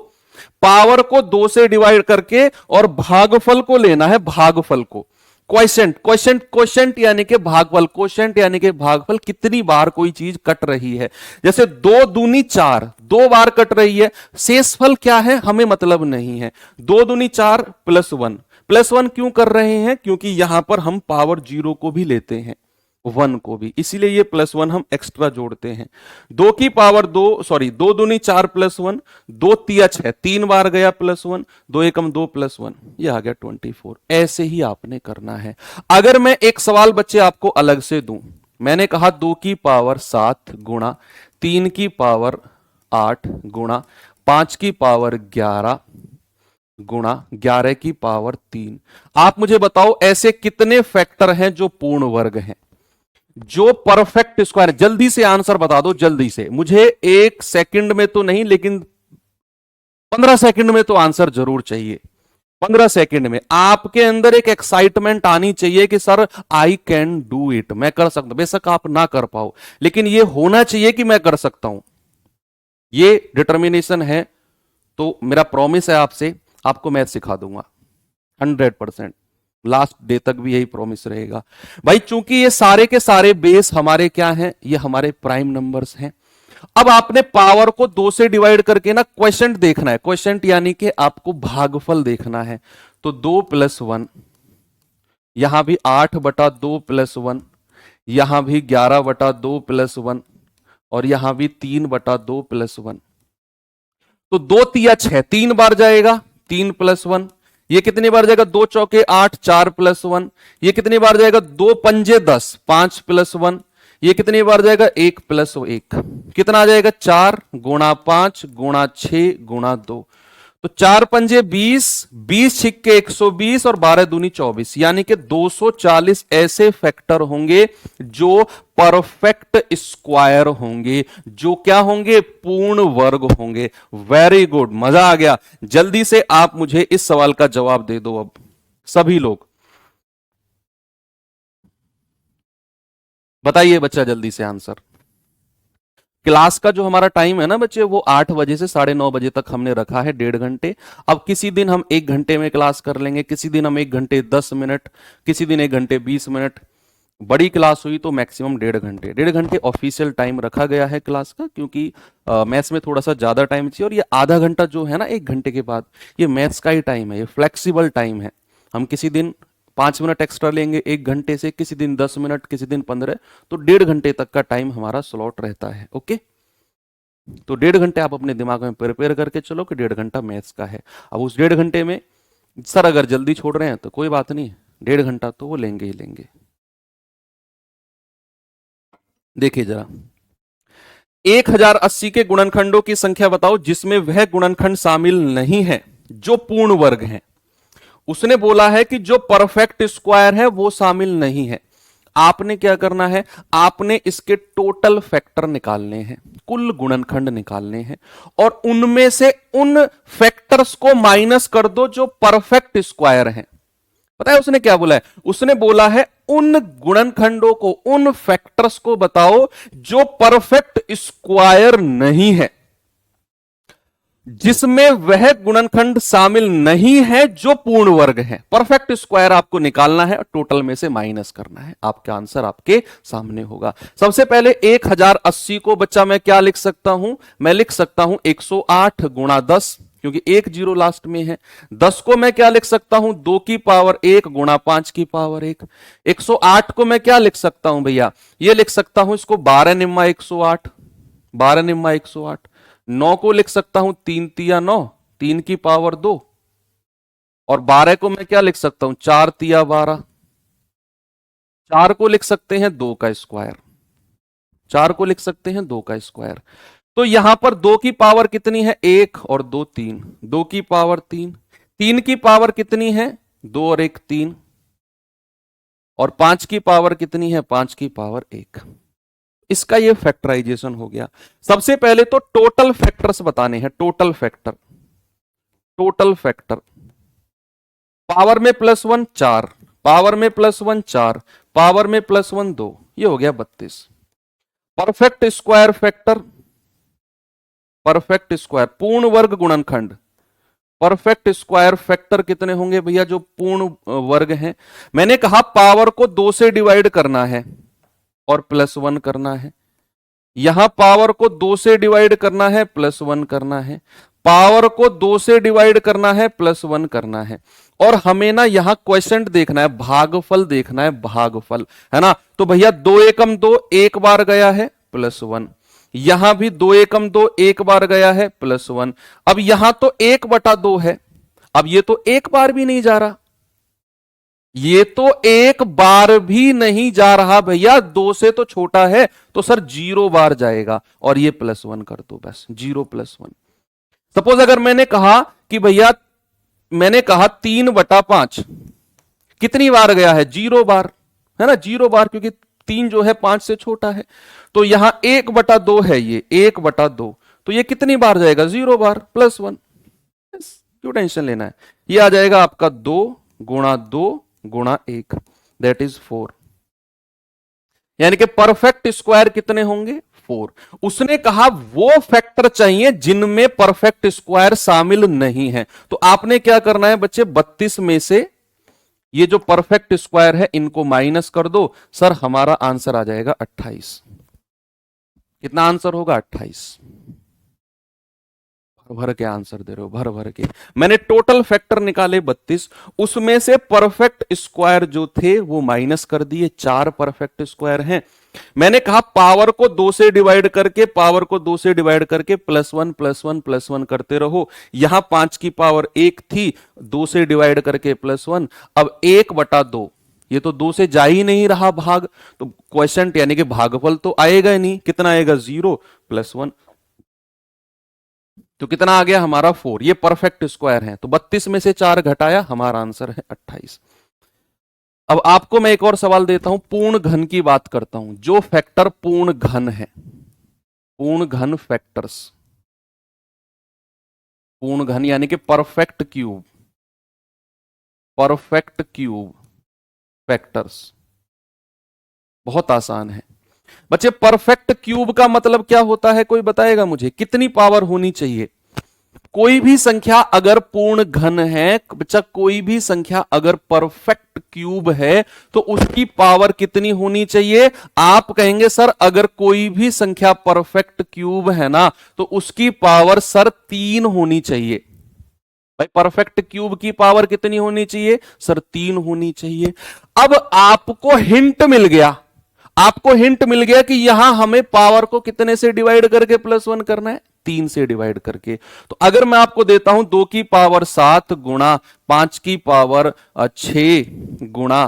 पावर को 2 से डिवाइड करके और भागफल को लेना है, भागफल को। क्वोशेंट, क्वोशेंट, क्वोशेंट यानी कि भागफल, क्वोशेंट यानी कि भागफल, कितनी बार कोई चीज कट रही है। जैसे 2 दूनी 4, 2 बार कट रही है, शेषफल क्या है हमें मतलब नहीं है। 2 दूनी 4 +1, +1 क्यों कर रहे हैं, क्योंकि यहां पर हम पावर 0 को भी लेते हैं, 1 को भी, इसीलिए ये +1 हम एक्स्ट्रा जोड़ते हैं। 2 की पावर 2, सॉरी 2 दूनी 4 +1, 2 तिया 6, 3 बार गया +1, 2 एकम 2 +1, ये आ गया 24। ऐसे ही आपने करना है। अगर मैं एक सवाल बच्चे आपको अलग से दूं, मैंने कहा 2 की पावर 7 गुणा 3 की पावर 8 गुणा 5 की पावर 11 गुणा 11 की पावर 3, आप मुझे बताओ ऐसे कितने फैक्टर हैं जो पूर्ण वर्ग हैं, जो परफेक्ट स्क्वायर। जल्दी से आंसर बता दो, जल्दी से, मुझे 1 सेकंड में तो नहीं लेकिन 15 सेकंड में तो आंसर जरूर चाहिए। 15 सेकंड में आपके अंदर एक एक्साइटमेंट आनी चाहिए कि sir I can do it, मैं कर सकता हूं। बेशक आप ना कर पाओ, लेकिन यह होना चाहिए कि मैं कर सकता हूं, ये डिटर्मिनेशन है। तो मेरा प्रॉमिस है आपसे, आपको मैथ सिखा दूंगा 100%, लास्ट डे तक भी यही प्रॉमिस रहेगा भाई। चूंकि ये सारे के सारे बेस हमारे क्या हैं, ये हमारे प्राइम नंबर्स हैं। अब आपने पावर को 2 से डिवाइड करके ना क्वोशेंट देखना है, क्वोशेंट यानी कि आपको भागफल देखना है। तो 2 + 1, यहां भी 8/2 + 1, यहां भी 11/2 + 1, और यहां भी 3/2 + 1। तो 2 तिया 6, 3 बार जाएगा, 3 + 1, ये कितनी बार जाएगा, 2 चौके 8, 4 + 1, ये कितनी बार जाएगा, 2 पंजे 10, 5 + 1, ये कितनी बार जाएगा, 1 + 1, कितना आ जाएगा, 4 गुणा 5 गुणा 6 गुणा 2। तो 4 पंजे 20, 20 छिक्के 120 और 12 दूनी 24, यानी कि 240 ऐसे फैक्टर होंगे जो परफेक्ट स्क्वायर होंगे, जो क्या होंगे, पूर्ण वर्ग होंगे। वेरी गुड, मजा आ गया। जल्दी से आप मुझे इस सवाल का जवाब दे दो अब सभी लोग, बताइए बच्चा जल्दी से आंसर। क्लास का जो हमारा टाइम है ना बच्चे, वो 8 बजे से 9:30 बजे तक हमने रखा है, 1.5 घंटे। अब किसी दिन हम 1 घंटे में क्लास कर लेंगे, किसी दिन हम 1 घंटे 10 मिनट, किसी दिन 1 घंटे 20 मिनट। बड़ी क्लास हुई तो मैक्सिमम 1.5 घंटे। 1.5 घंटे ऑफिशियल टाइम रखा गया है क्लास का, क्योंकि मैथ्स में थोड़ा सा ज्यादा टाइम चाहिए। और ये आधा घंटा जो है ना 1 घंटे के बाद, ये मैथ्स का ही टाइम है, ये फ्लेक्सिबल टाइम है। हम किसी दिन 5 मिनट एक्स्ट्रा लेंगे 1 घंटे से, किसी दिन 10 मिनट, किसी दिन 15, तो 1.5 घंटे तक का टाइम हमारा स्लॉट रहता है। ओके, तो 1.5 घंटे आप अपने दिमाग में प्रिपेयर करके चलो कि 1.5 घंटा मैथ्स का है। अब उस 1.5 घंटे में सर अगर जल्दी छोड़ रहे हैं तो कोई बात नहीं, 1.5 घंटा तो वो लेंगे ही लेंगे। देखिए जरा, 1080 के गुणनखंडों की संख्या बताओ जिसमें वह गुणनखंड शामिल नहीं है जो पूर्ण वर्ग है। उसने बोला है कि जो परफेक्ट स्क्वायर है वो शामिल नहीं है। आपने क्या करना है, आपने इसके टोटल फैक्टर निकालने हैं, कुल गुणनखंड निकालने हैं, और उनमें से उन फैक्टर्स को माइनस कर दो जो परफेक्ट स्क्वायर हैं। पता है उसने क्या बोला है, उसने बोला है उन गुणनखंडों को, उन फैक्टर्स को बताओ जो परफेक्ट स्क्वायर नहीं है, जिसमें वह गुणनखंड शामिल नहीं है जो पूर्ण वर्ग है। परफेक्ट स्क्वायर आपको निकालना है और टोटल में से माइनस करना है। आपका आंसर आपके सामने होगा। सबसे पहले 1080 को बच्चा मैं क्या लिख सकता हूं, मैं लिख सकता हूं 108 गुणा 10, क्योंकि 1 0 लास्ट में है। 10 को मैं क्या लिख सकता हूं, 2 की पावर 1 गुणा 5 की पावर 1। 108 को मैं क्या लिख सकता हूं भैया, ये लिख सकता हूं इसको 12 निम्मा 108, 12 निम्मा 108। 9 को लिख सकता हूं 3 तिया 9, 3 की पावर 2, और 12 को मैं क्या लिख सकता हूं, 4 तिया 12। 4 को लिख सकते हैं 2 का स्क्वायर, 4 को लिख सकते हैं 2 का स्क्वायर। तो यहां पर 2 की पावर कितनी है, 1 और 2 3, 2 की पावर 3, 3 की पावर कितनी है, 2 और 1 3, और 5 की पावर कितनी है, 5 की पावर 1। इसका ये फैक्टराइजेशन हो गया। सबसे पहले तो टोटल फैक्टर्स बताने हैं, total factor, total factor. Power में +1 4, पावर में +1 4, पावर में +1 2, ये हो गया 32। Perfect square factor, perfect square पूर्ण वर्ग गुणनखंड, परफेक्ट स्क्वायर फैक्टर कितने होंगे भैया जो पूर्ण वर्ग हैं? मैंने कहा पावर को 2 से डिवाइड करना है और +1 करना है। यहां पावर को 2 से डिवाइड करना है, +1 करना है। पावर को 2 से डिवाइड करना है, +1 करना है। और हमें ना यहां क्वेश्चन देखना है, भागफल देखना है, भागफल, है ना। तो भैया 2 एकम 2 एक बार गया है, +1। यहां भी 2 एकम 2 एक बार गया है, +1। अब यहां तो 1/2 है, अब ये तो एक बार भी नहीं जा रहा, ये तो एक बार भी नहीं जा रहा भैया, 2 से तो छोटा है, तो सर 0 बार जाएगा और ये +1 कर दो, बस 0 +1। सपोज अगर मैंने कहा कि भैया, मैंने कहा 3/5 कितनी बार गया है? 0 बार, है ना, 0 बार, क्योंकि 3 जो है 5 से छोटा है। तो यहां 1/2 है, ये 1/2, तो ये कितनी बार जाएगा? 0 बार, +1। क्यों टेंशन लेना है? ये आ जाएगा आपका 2 गुणा 2 गुणा 1, दैट इज 4। यानी कि परफेक्ट स्क्वायर कितने होंगे? 4। उसने कहा वो फैक्टर चाहिए जिनमें परफेक्ट स्क्वायर शामिल नहीं है। तो आपने क्या करना है बच्चे, 32 में से ये जो परफेक्ट स्क्वायर है इनको माइनस कर दो। सर हमारा आंसर आ जाएगा 28। कितना आंसर होगा? 28। भर के आंसर दे रहे हो, भर भर के। मैंने टोटल फैक्टर निकाले 32, उसमें से परफेक्ट स्क्वायर जो थे वो माइनस कर दिए, 4 परफेक्ट स्क्वायर हैं। मैंने कहा पावर को 2 से डिवाइड करके, पावर को 2 से डिवाइड करके +1 +1 +1 करते रहो। यहां 5 की पावर 1 थी, 2 से डिवाइड करके +1। अब 1/2, ये तो 2 से जा ही नहीं रहा भाग, तो क्वेश्चन यानी कि भागफल तो आएगा ही नहीं। कितना आएगा? 0 +1, तो कितना आ गया हमारा? 4। ये परफेक्ट स्क्वायर है, तो 32 में से 4 घटाया, हमारा आंसर है 28। अब आपको मैं एक और सवाल देता हूं, पूर्ण घन की बात करता हूं। जो फैक्टर पूर्ण घन है, पूर्ण घन फैक्टर्स, पूर्ण घन यानी कि perfect cube, perfect cube factors, बहुत आसान है बच्चे। परफेक्ट क्यूब का मतलब क्या होता है? कोई बताएगा मुझे? कितनी पावर होनी चाहिए? कोई भी संख्या अगर पूर्ण घन है बच्चा, कोई भी संख्या अगर परफेक्ट क्यूब है तो उसकी पावर कितनी होनी चाहिए? आप कहेंगे सर अगर कोई भी संख्या परफेक्ट क्यूब है ना तो उसकी पावर सर 3 होनी चाहिए। भाई परफेक्ट क्यूब की पावर कितनी होनी चाहिए? सर 3 होनी चाहिए। अब आपको हिंट मिल गया, आपको हिंट मिल गया कि यहां हमें पावर को कितने से डिवाइड करके +1 करना है? 3 से डिवाइड करके। तो अगर मैं आपको देता हूं 2 की पावर 7 गुणा 5 की पावर 6 गुणा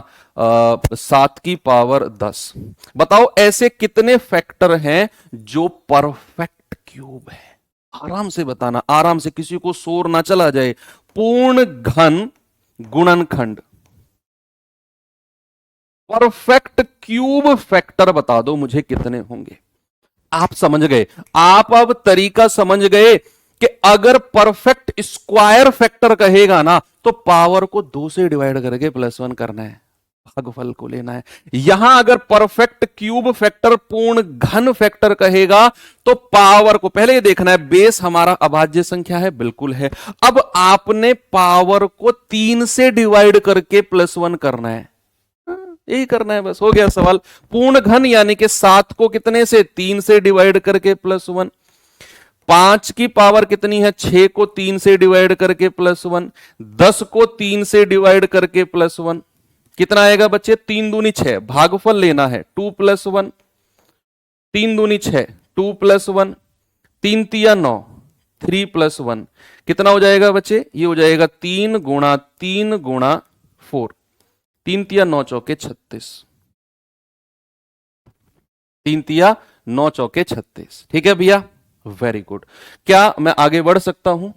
7 की पावर 10, बताओ ऐसे कितने फैक्टर हैं जो परफेक्ट क्यूब है? आराम से बताना, आराम से, किसी को शोर ना चला जाए। पूर्ण घन गुणनखंड, परफेक्ट क्यूब फैक्टर बता दो मुझे कितने होंगे। आप समझ गए, आप अब तरीका समझ गए कि अगर परफेक्ट स्क्वायर फैक्टर कहेगा ना तो पावर को 2 से डिवाइड करके +1 करना है, भागफल को लेना है। यहां अगर परफेक्ट क्यूब फैक्टर पूर्ण घन फैक्टर कहेगा तो पावर को पहले ये देखना है, बेस हमारा अभाज्य संख्या है, बिल्कुल है। अब आपने पावर को 3 से डिवाइड करके +1 करना है, यही करना है, बस हो गया सवाल। पूर्ण घन यानी कि 7 को कितने से? 3 से डिवाइड करके +1। 5 की पावर कितनी है? 6 को 3 से डिवाइड करके +1। 10 को 3 से डिवाइड करके +1। कितना आएगा बच्चे? 3 दूनी 6, भागफल लेना है, 2 + 1। 3 दूनी 6, 2 + 1, 3 तिया 9, 3 + 1। कितना हो जाएगा बच्चे? ये हो जाएगा 3 गुणा 3 गुणा 4, 3 तिया 9 चौके 36, 3 तिया 9 चौके 36। ठीक है भैया, वेरी गुड। क्या मैं आगे बढ़ सकता हूं?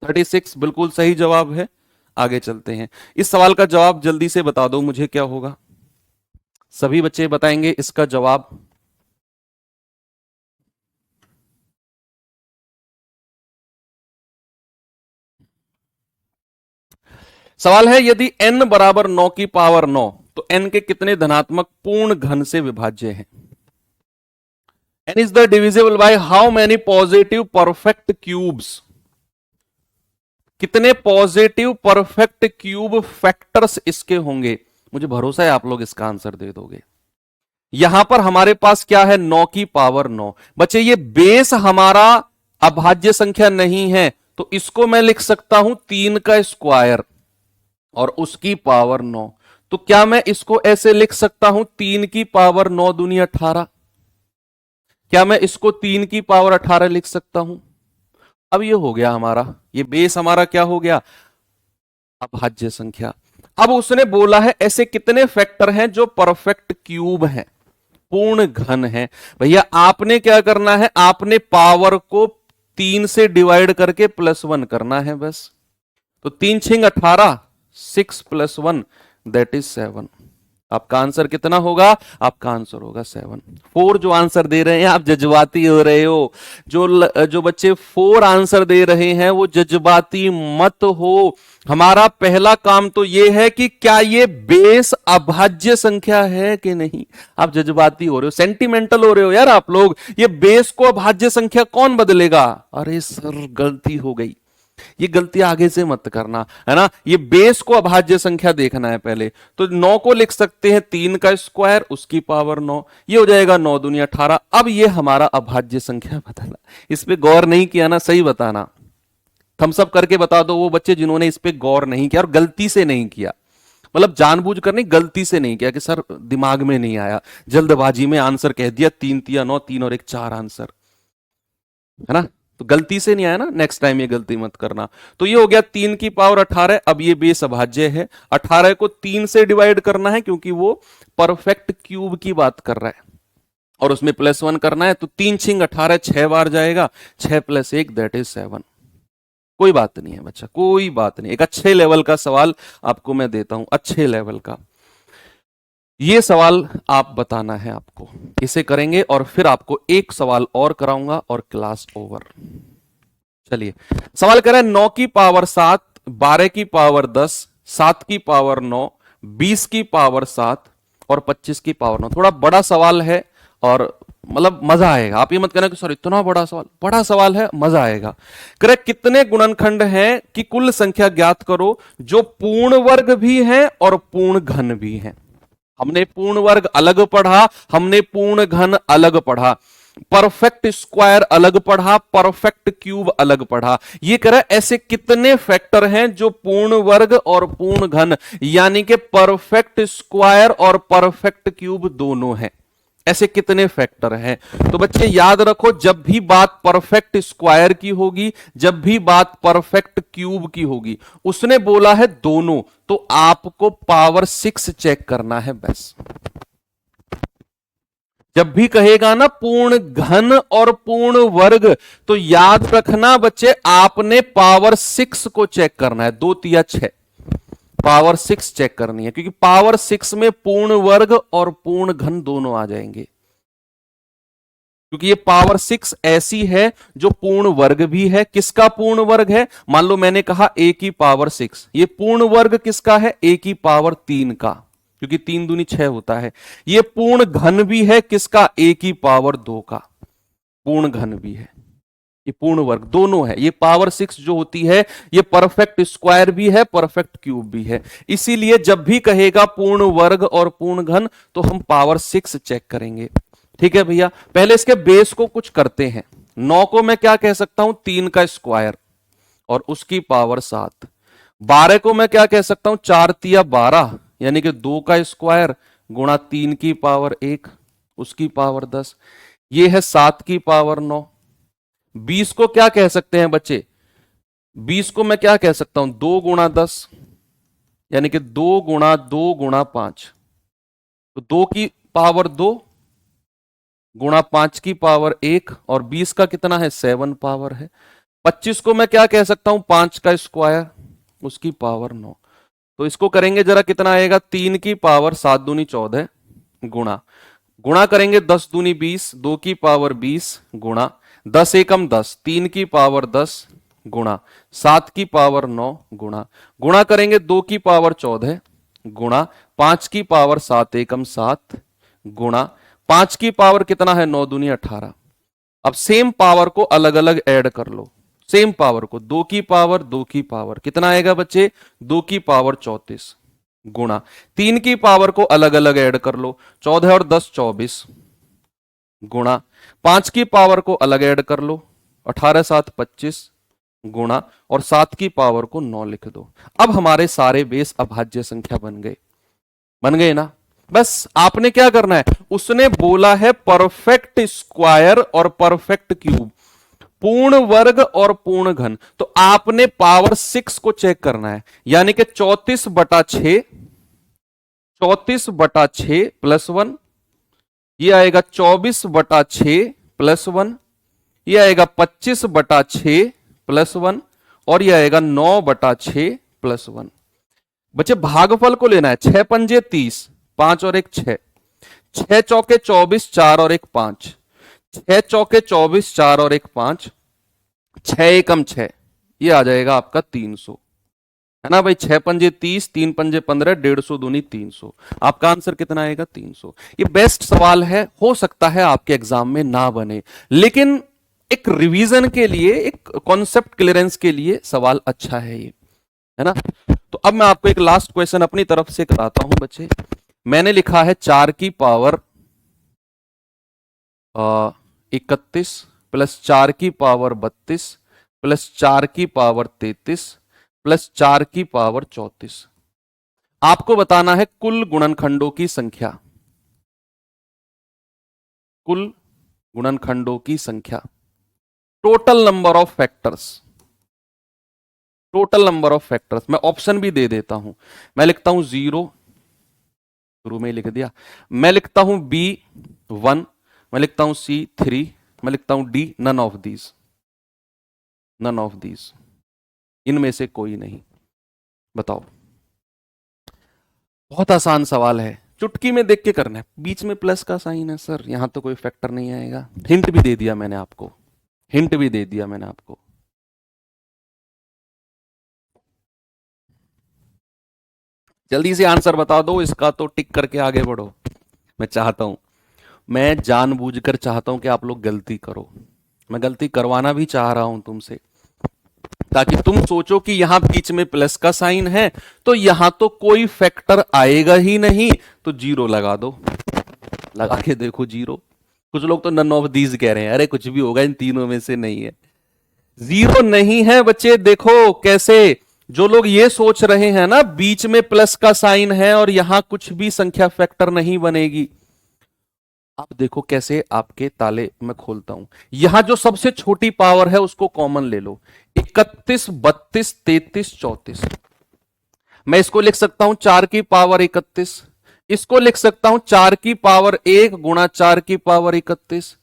36 बिल्कुल सही जवाब है। आगे चलते हैं। इस सवाल का जवाब जल्दी से बता दो मुझे, क्या होगा? सभी बच्चे बताएंगे इसका जवाब। सवाल है यदि n बराबर 9 की पावर 9 तो n के कितने धनात्मक पूर्ण घन से विभाज्य है? n is the divisible by how many positive perfect cubes? कितने पॉजिटिव परफेक्ट क्यूब फैक्टर्स इसके होंगे? मुझे भरोसा है आप लोग इसका आंसर दे दोगे। यहां पर हमारे पास क्या है? 9 की पावर 9। बच्चे ये बेस हमारा अभाज्य संख्या नहीं है, तो इसको मैं लिख सकता हूं 3 का स्क्वायर और उसकी पावर 9। तो क्या मैं इसको ऐसे लिख सकता हूं 3 की पावर 9 दूनी 18? क्या मैं इसको 3 की पावर 18 लिख सकता हूं? अब ये हो गया हमारा, ये बेस हमारा क्या हो गया? अभाज्य संख्या। अब उसने बोला है ऐसे कितने फैक्टर हैं जो परफेक्ट क्यूब हैं, पूर्ण घन है। भैया आपने क्या करना है? आपने पावर को 3 से डिवाइड करके +1 करना है बस। तो 3 छिंग 18, 6 + 1 दैट इज 7। आपका आंसर कितना होगा? आपका आंसर होगा 7। 4 जो आंसर दे रहे हैं आप जज्बाती हो रहे हो। जो बच्चे 4 आंसर दे रहे हैं वो जज्बाती मत हो। हमारा पहला काम तो ये है कि क्या ये बेस अभाज्य संख्या है कि नहीं। आप जज्बाती हो रहे हो, सेंटिमेंटल हो रहे हो यार आप लोग। ये बेस को अभाज्य संख्या कौन बदलेगा? अरे सर गलती हो गई, ये गलती आगे से मत करना, है ना। ये बेस को अभाज्य संख्या देखना है पहले। तो 9 को लिख सकते हैं 3 का स्क्वायर उसकी पावर 9, ये हो जाएगा 9 दूनी 18। अब ये हमारा अभाज्य संख्या बदला। इस पे गौर नहीं किया ना, सही बताना, थम्स अप करके बता दो वो बच्चे जिन्होंने इस पे गौर नहीं किया और गलती से नहीं किया, मतलब जानबूझकर नहीं, गलती से नहीं किया कि सर दिमाग में नहीं आया, जल्दबाजी में आंसर कह दिया, 3 तिया 9, 3 और 1 4 आंसर, है ना। तो गलती से नहीं आया ना, नेक्स्ट टाइम ये गलती मत करना। तो ये हो गया 3 की पावर 18। अब ये बेस अभाज्य है, 18 को 3 से डिवाइड करना है क्योंकि वो परफेक्ट क्यूब की बात कर रहा है और उसमें +1 करना है। तो 3 छिंग 18 6 बार जाएगा, 6 + 1 दैट इज 7। कोई बात नहीं है बच्चा, कोई बात नहीं। एक अच्छे लेवल का सवाल आपको मैं देता हूं, अच्छे लेवल का। ये सवाल आप बताना है आपको, इसे करेंगे और फिर आपको एक सवाल और कराऊंगा और क्लास ओवर। चलिए सवाल करें, 9 की पावर 7, 12 की पावर 10, 7 की पावर 9, 20 की पावर 7 और 25 की पावर 9। थोड़ा बड़ा सवाल है और मतलब मजा आएगा। आप ये मत कहना कि सर इतना बड़ा सवाल, बड़ा सवाल है, मजा आएगा। करेक्ट, कितने गुणनखंड हैं कि कुल संख्या ज्ञात करो जो पूर्ण वर्ग भी हैं और पूर्ण घन भी हैं। हमने पूर्ण वर्ग अलग पढ़ा, हमने पूर्ण घन अलग पढ़ा, परफेक्ट स्क्वायर अलग पढ़ा, परफेक्ट क्यूब अलग पढ़ा। ये कह रहा है ऐसे कितने फैक्टर हैं जो पूर्ण वर्ग और पूर्ण घन यानी कि परफेक्ट स्क्वायर और परफेक्ट क्यूब दोनों हैं, ऐसे कितने फैक्टर हैं। तो बच्चे याद रखो, जब भी बात परफेक्ट स्क्वायर की होगी, जब भी बात परफेक्ट क्यूब की होगी, उसने बोला है दोनों, तो आपको पावर 6 चेक करना है बस। जब भी कहेगा ना पूर्ण घन और पूर्ण वर्ग, तो याद रखना बच्चे आपने पावर 6 को चेक करना है। 2 तिया 6, पावर 6 चेक करनी है, क्योंकि पावर 6 में पूर्ण वर्ग और पूर्ण घन दोनों आ जाएंगे। क्योंकि ये पावर 6 ऐसी है जो पूर्ण वर्ग भी है। किसका पूर्ण वर्ग है? मान लो मैंने कहा a की पावर 6, ये पूर्ण वर्ग किसका है? a की पावर 3 का, क्योंकि 3 दूनी 6 होता है। ये पूर्ण घन भी है किसका? a की पावर 2 का, पूर्ण घन भी है। ये पूर्ण वर्ग दोनों है। ये पावर 6 जो होती है ये परफेक्ट स्क्वायर भी है, परफेक्ट क्यूब भी है। इसीलिए जब भी कहेगा पूर्ण वर्ग और पूर्ण घन, तो हम पावर 6 चेक करेंगे। ठीक है भैया, पहले इसके बेस को कुछ करते हैं। 9 को मैं क्या कह सकता हूं? 3 का स्क्वायर और उसकी पावर 7। 12 को मैं क्या कह सकता हूं? 4 तिया 12 यानी कि 2 का स्क्वायर गुणा 3 की पावर 1 उसकी पावर 10। ये है 7 की पावर 9। 20 को क्या कह सकते हैं बच्चे? 20 को मैं क्या कह सकता हूं? 2 गुणा 10 यानी कि 2 गुणा 2 गुणा 5। तो 2 की पावर 2 गुणा 5 की पावर 1 और 20 का कितना है? 7 पावर है। 25 को मैं क्या कह सकता हूं? 5 का स्क्वायर उसकी पावर 9। तो इसको करेंगे जरा, कितना आएगा? 3 की पावर 7 दूनी 14 गुणा, गुणा करेंगे 10 दूनी 20, 2 की पावर 20 गुणा 10 एकम 10, 3 की पावर 10 गुणा 7 की पावर 9 गुणा, गुणा करेंगे 2 की पावर 14 गुणा 5 की पावर 7 एकम 7 गुणा 5 की पावर कितना है? 9 दूनी 18। अब सेम पावर को अलग अलग ऐड कर लो, सेम पावर को, 2 की पावर 2 की पावर कितना आएगा बच्चे, 2 की पावर 34 गुणा 3 की पावर को अलग अलग ऐड कर लो, 14 और 10 24 गुणा 5 की पावर को अलग ऐड कर लो, 18 7 25 गुणा और 7 की पावर को 9 लिख दो। अब हमारे सारे बेस अभाज्य संख्या बन गए ना। बस आपने क्या करना है, उसने बोला है परफेक्ट स्क्वायर और परफेक्ट क्यूब, पूर्ण वर्ग और पूर्ण घन, तो आपने पावर 6 को चेक करना है, यानी कि 34/6 प्लस 1, ये आएगा 24/6 प्लस 1, ये आएगा 25/6 प्लस 1 और ये आएगा 9/6 प्लस 1। बच्चे भागफल को लेना है, 6 पंजे 30, 5 और 1 6, 6 चौके 24, 4 और 1 5, 6 चौके 24, 4 और 1 5, 6 एकम 6, ये आ जाएगा आपका 300, है ना भाई। 6 पंजे 30, 3 पंजे 15, 150 दूनी 300, आपका आंसर कितना आएगा 300। ये बेस्ट सवाल है, हो सकता है आपके एग्जाम में ना बने, लेकिन एक रिवीजन के लिए, एक कॉन्सेप्ट क्लियरेंस के लिए सवाल अच्छा है ये, है ना। तो अब मैं आपको एक लास्ट क्वेश्चन अपनी तरफ से कराता हूं बच्चे। मैंने लिखा है 4 की पावर 31 प्लस 4 की पावर 32 प्लस 4 की पावर 33 प्लस 4 की पावर 34। आपको बताना है कुल गुणनखंडों की संख्या, कुल गुणनखंडों की संख्या, total number of factors, total number of factors. मैं ऑप्शन भी दे देता हूं, मैं लिखता हूं 0, शुरू में ही लिख दिया, मैं लिखता हूं B 1, मैं लिखता हूं C 3, मैं लिखता हूं D none of these, none of these, इनमें से कोई नहीं। बताओ, बहुत आसान सवाल है, चुटकी में देख के करना है। बीच में प्लस का साइन है सर, यहां तो कोई फैक्टर नहीं आएगा। हिंट भी दे दिया मैंने आपको, हिंट भी दे दिया मैंने आपको। जल्दी से आंसर बता दो इसका, तो टिक करके आगे बढ़ो। मैं चाहता हूं, मैं जानबूझकर चाहता हूं कि आप लोग गलती करो, मैं गलती करवाना भी चाह रहा हूं तुमसे, ताकि तुम सोचो कि यहां बीच में प्लस का साइन है तो यहां तो कोई फैक्टर आएगा ही नहीं, तो 0 लगा दो, लगा के देखो 0। कुछ लोग तो नन ऑफ दीज कह रहे हैं, अरे कुछ भी होगा, इन तीनों में से नहीं है, 0 नहीं है बच्चे। देखो कैसे, जो लोग ये सोच रहे हैं ना बीच में प्लस का साइन है और यहां कुछ भी संख्या फैक्टर नहीं बनेगी, आप देखो कैसे आपके ताले मैं खोलता हूं। यहां जो सबसे छोटी पावर है उसको कॉमन ले लो, 31 32 33 34। मैं इसको लिख सकता हूं 4 की पावर 31, इसको लिख सकता हूं 4 की पावर 1 गुणा 4 की पावर 31,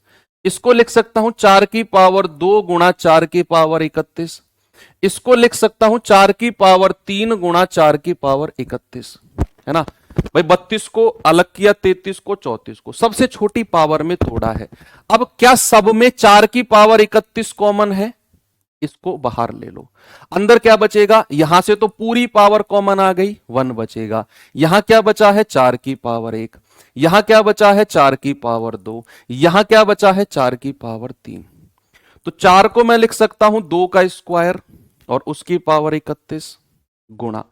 इसको लिख सकता हूं 4 की पावर 2 गुणा 4 की पावर 31, इसको लिख सकता हूं 4 की पावर 3 गुणा 4 की पावर 31, है ना भाई। 32 को अलग किया, 33 को 34 को, सबसे छोटी पावर में थोड़ा है। अब क्या सब में 4 की पावर 31 कॉमन है, इसको बाहर ले लो, अंदर क्या बचेगा, यहां से तो पूरी पावर कॉमन आ गई, 1 बचेगा। यहां क्या बचा है 4 की पावर 1, यहां क्या बचा है 4 की पावर 2, यहां क्या बचा है 4 की पावर 3। तो 4 को मैं लिख सकता हूं 2 का स्क्वायर और उसकी पावर 31 गुणा,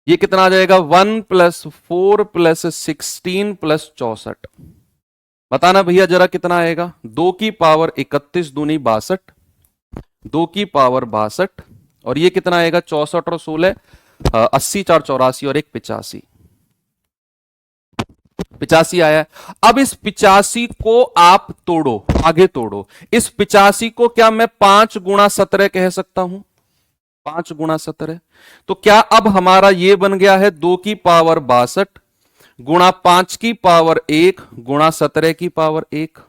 ये कितना आ जाएगा 1 + 4 + 16 + 64। बताना भैया जरा कितना आएगा, 2 की पावर 31 दूनी 62, 2 की पावर 62 और ये कितना आएगा 64 और 16 80 4 84 और 1 85, 85 आया। अब इस 85 को आप तोड़ो, आगे तोड़ो, इस 85 को क्या मैं 5 × 17 कह सकता हूं, 5 × 17। तो क्या अब हमारा ये बन गया है 2 की पावर 62 गुणा 5 की पावर 1 गुणा 17 की पावर 1,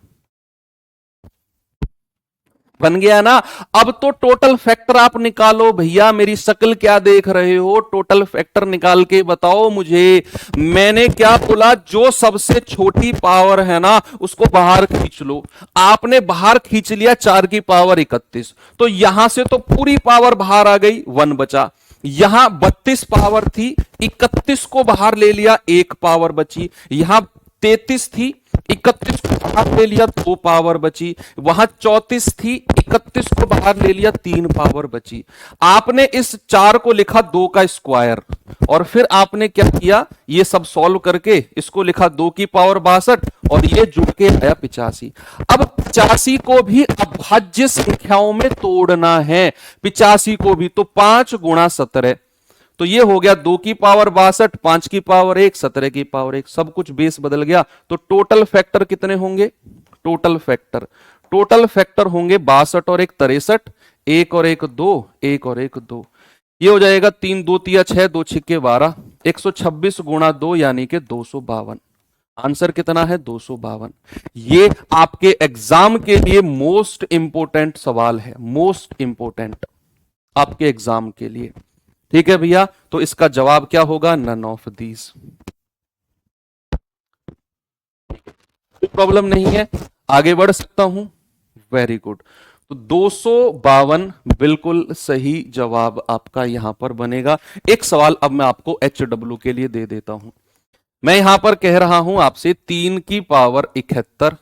बन गया ना। अब तो टोटल फैक्टर आप निकालो भैया, मेरी शक्ल क्या देख रहे हो, टोटल फैक्टर निकाल के बताओ मुझे। मैंने क्या बोला, जो सबसे छोटी पावर है ना उसको बाहर खींच लो, आपने बाहर खींच लिया 4 की पावर 31, तो यहां से तो पूरी पावर बाहर आ गई, 1 बचा। यहां 32 पावर थी, 31 को बाहर ले लिया, 1 पावर बची। यहां 33 थी, 31 को बाहर ले लिया, 2 पावर बची। वहां 34 थी, 31 को बाहर ले लिया, 3 पावर बची। आपने इस 4 को लिखा 2 का स्क्वायर, और फिर आपने क्या किया, ये सब सॉल्व करके इसको लिखा 2 की पावर 62 और ये जुड़ के आया 85। अब 85 को भी अभाज्य संख्याओं में तोड़ना है, 85 को भी, तो 5 गुणा 17, तो ये हो गया 2 की पावर 62, 5 की पावर 1, 17 की पावर 1, सब कुछ बेस बदल गया। तो टोटल फैक्टर कितने होंगे, टोटल फैक्टर होंगे 62 और 1 63, 1 और 1 2, 1 और 1 2, ये हो जाएगा 3 2 3 6, 2 6 12, 126 गुणा 2 यानी कि 252। आंसर कितना है, 252। ये आपके एग्जाम के लिए मोस्ट इंपोर्टेंट सवाल है, मोस्ट इंपोर्टेंट आपके एग्जाम के लिए। ठीक है भैया, तो इसका जवाब क्या होगा, नन ऑफ दीज। प्रॉब्लम नहीं है, आगे बढ़ सकता हूं, वेरी गुड। तो 252 बिल्कुल सही जवाब आपका यहां पर बनेगा। एक सवाल अब मैं आपको HW के लिए दे देता हूं। मैं यहां पर कह रहा हूं आपसे 3 की पावर 71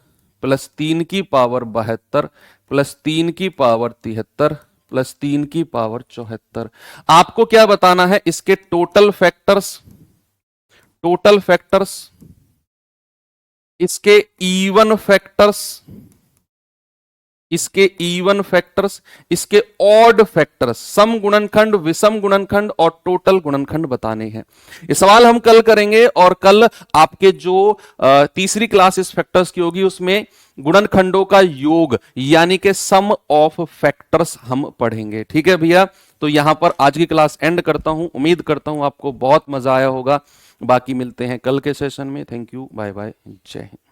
प्लस 3 की पावर 72 प्लस 3 की पावर 73 प्लस 3 की पावर 74। आपको क्या बताना है, इसके टोटल फैक्टर्स, इसके इवन फैक्टर्स, इसके ऑड फैक्टर्स, सम गुणनखंड, विषम गुणनखंड और टोटल गुणनखंड बताने हैं। ये सवाल हम कल करेंगे, और कल आपके जो तीसरी क्लास इस फैक्टर्स की होगी उसमें गुणनखंडों का योग यानी कि सम ऑफ फैक्टर्स हम पढ़ेंगे। ठीक है भैया, तो यहां पर आज की क्लास एंड करता हूं। उम्मीद करता हूं आपको बहुत मजा आया होगा। बाकी मिलते हैं कल के सेशन में। थैंक यू, बाय बाय, जय हिंद।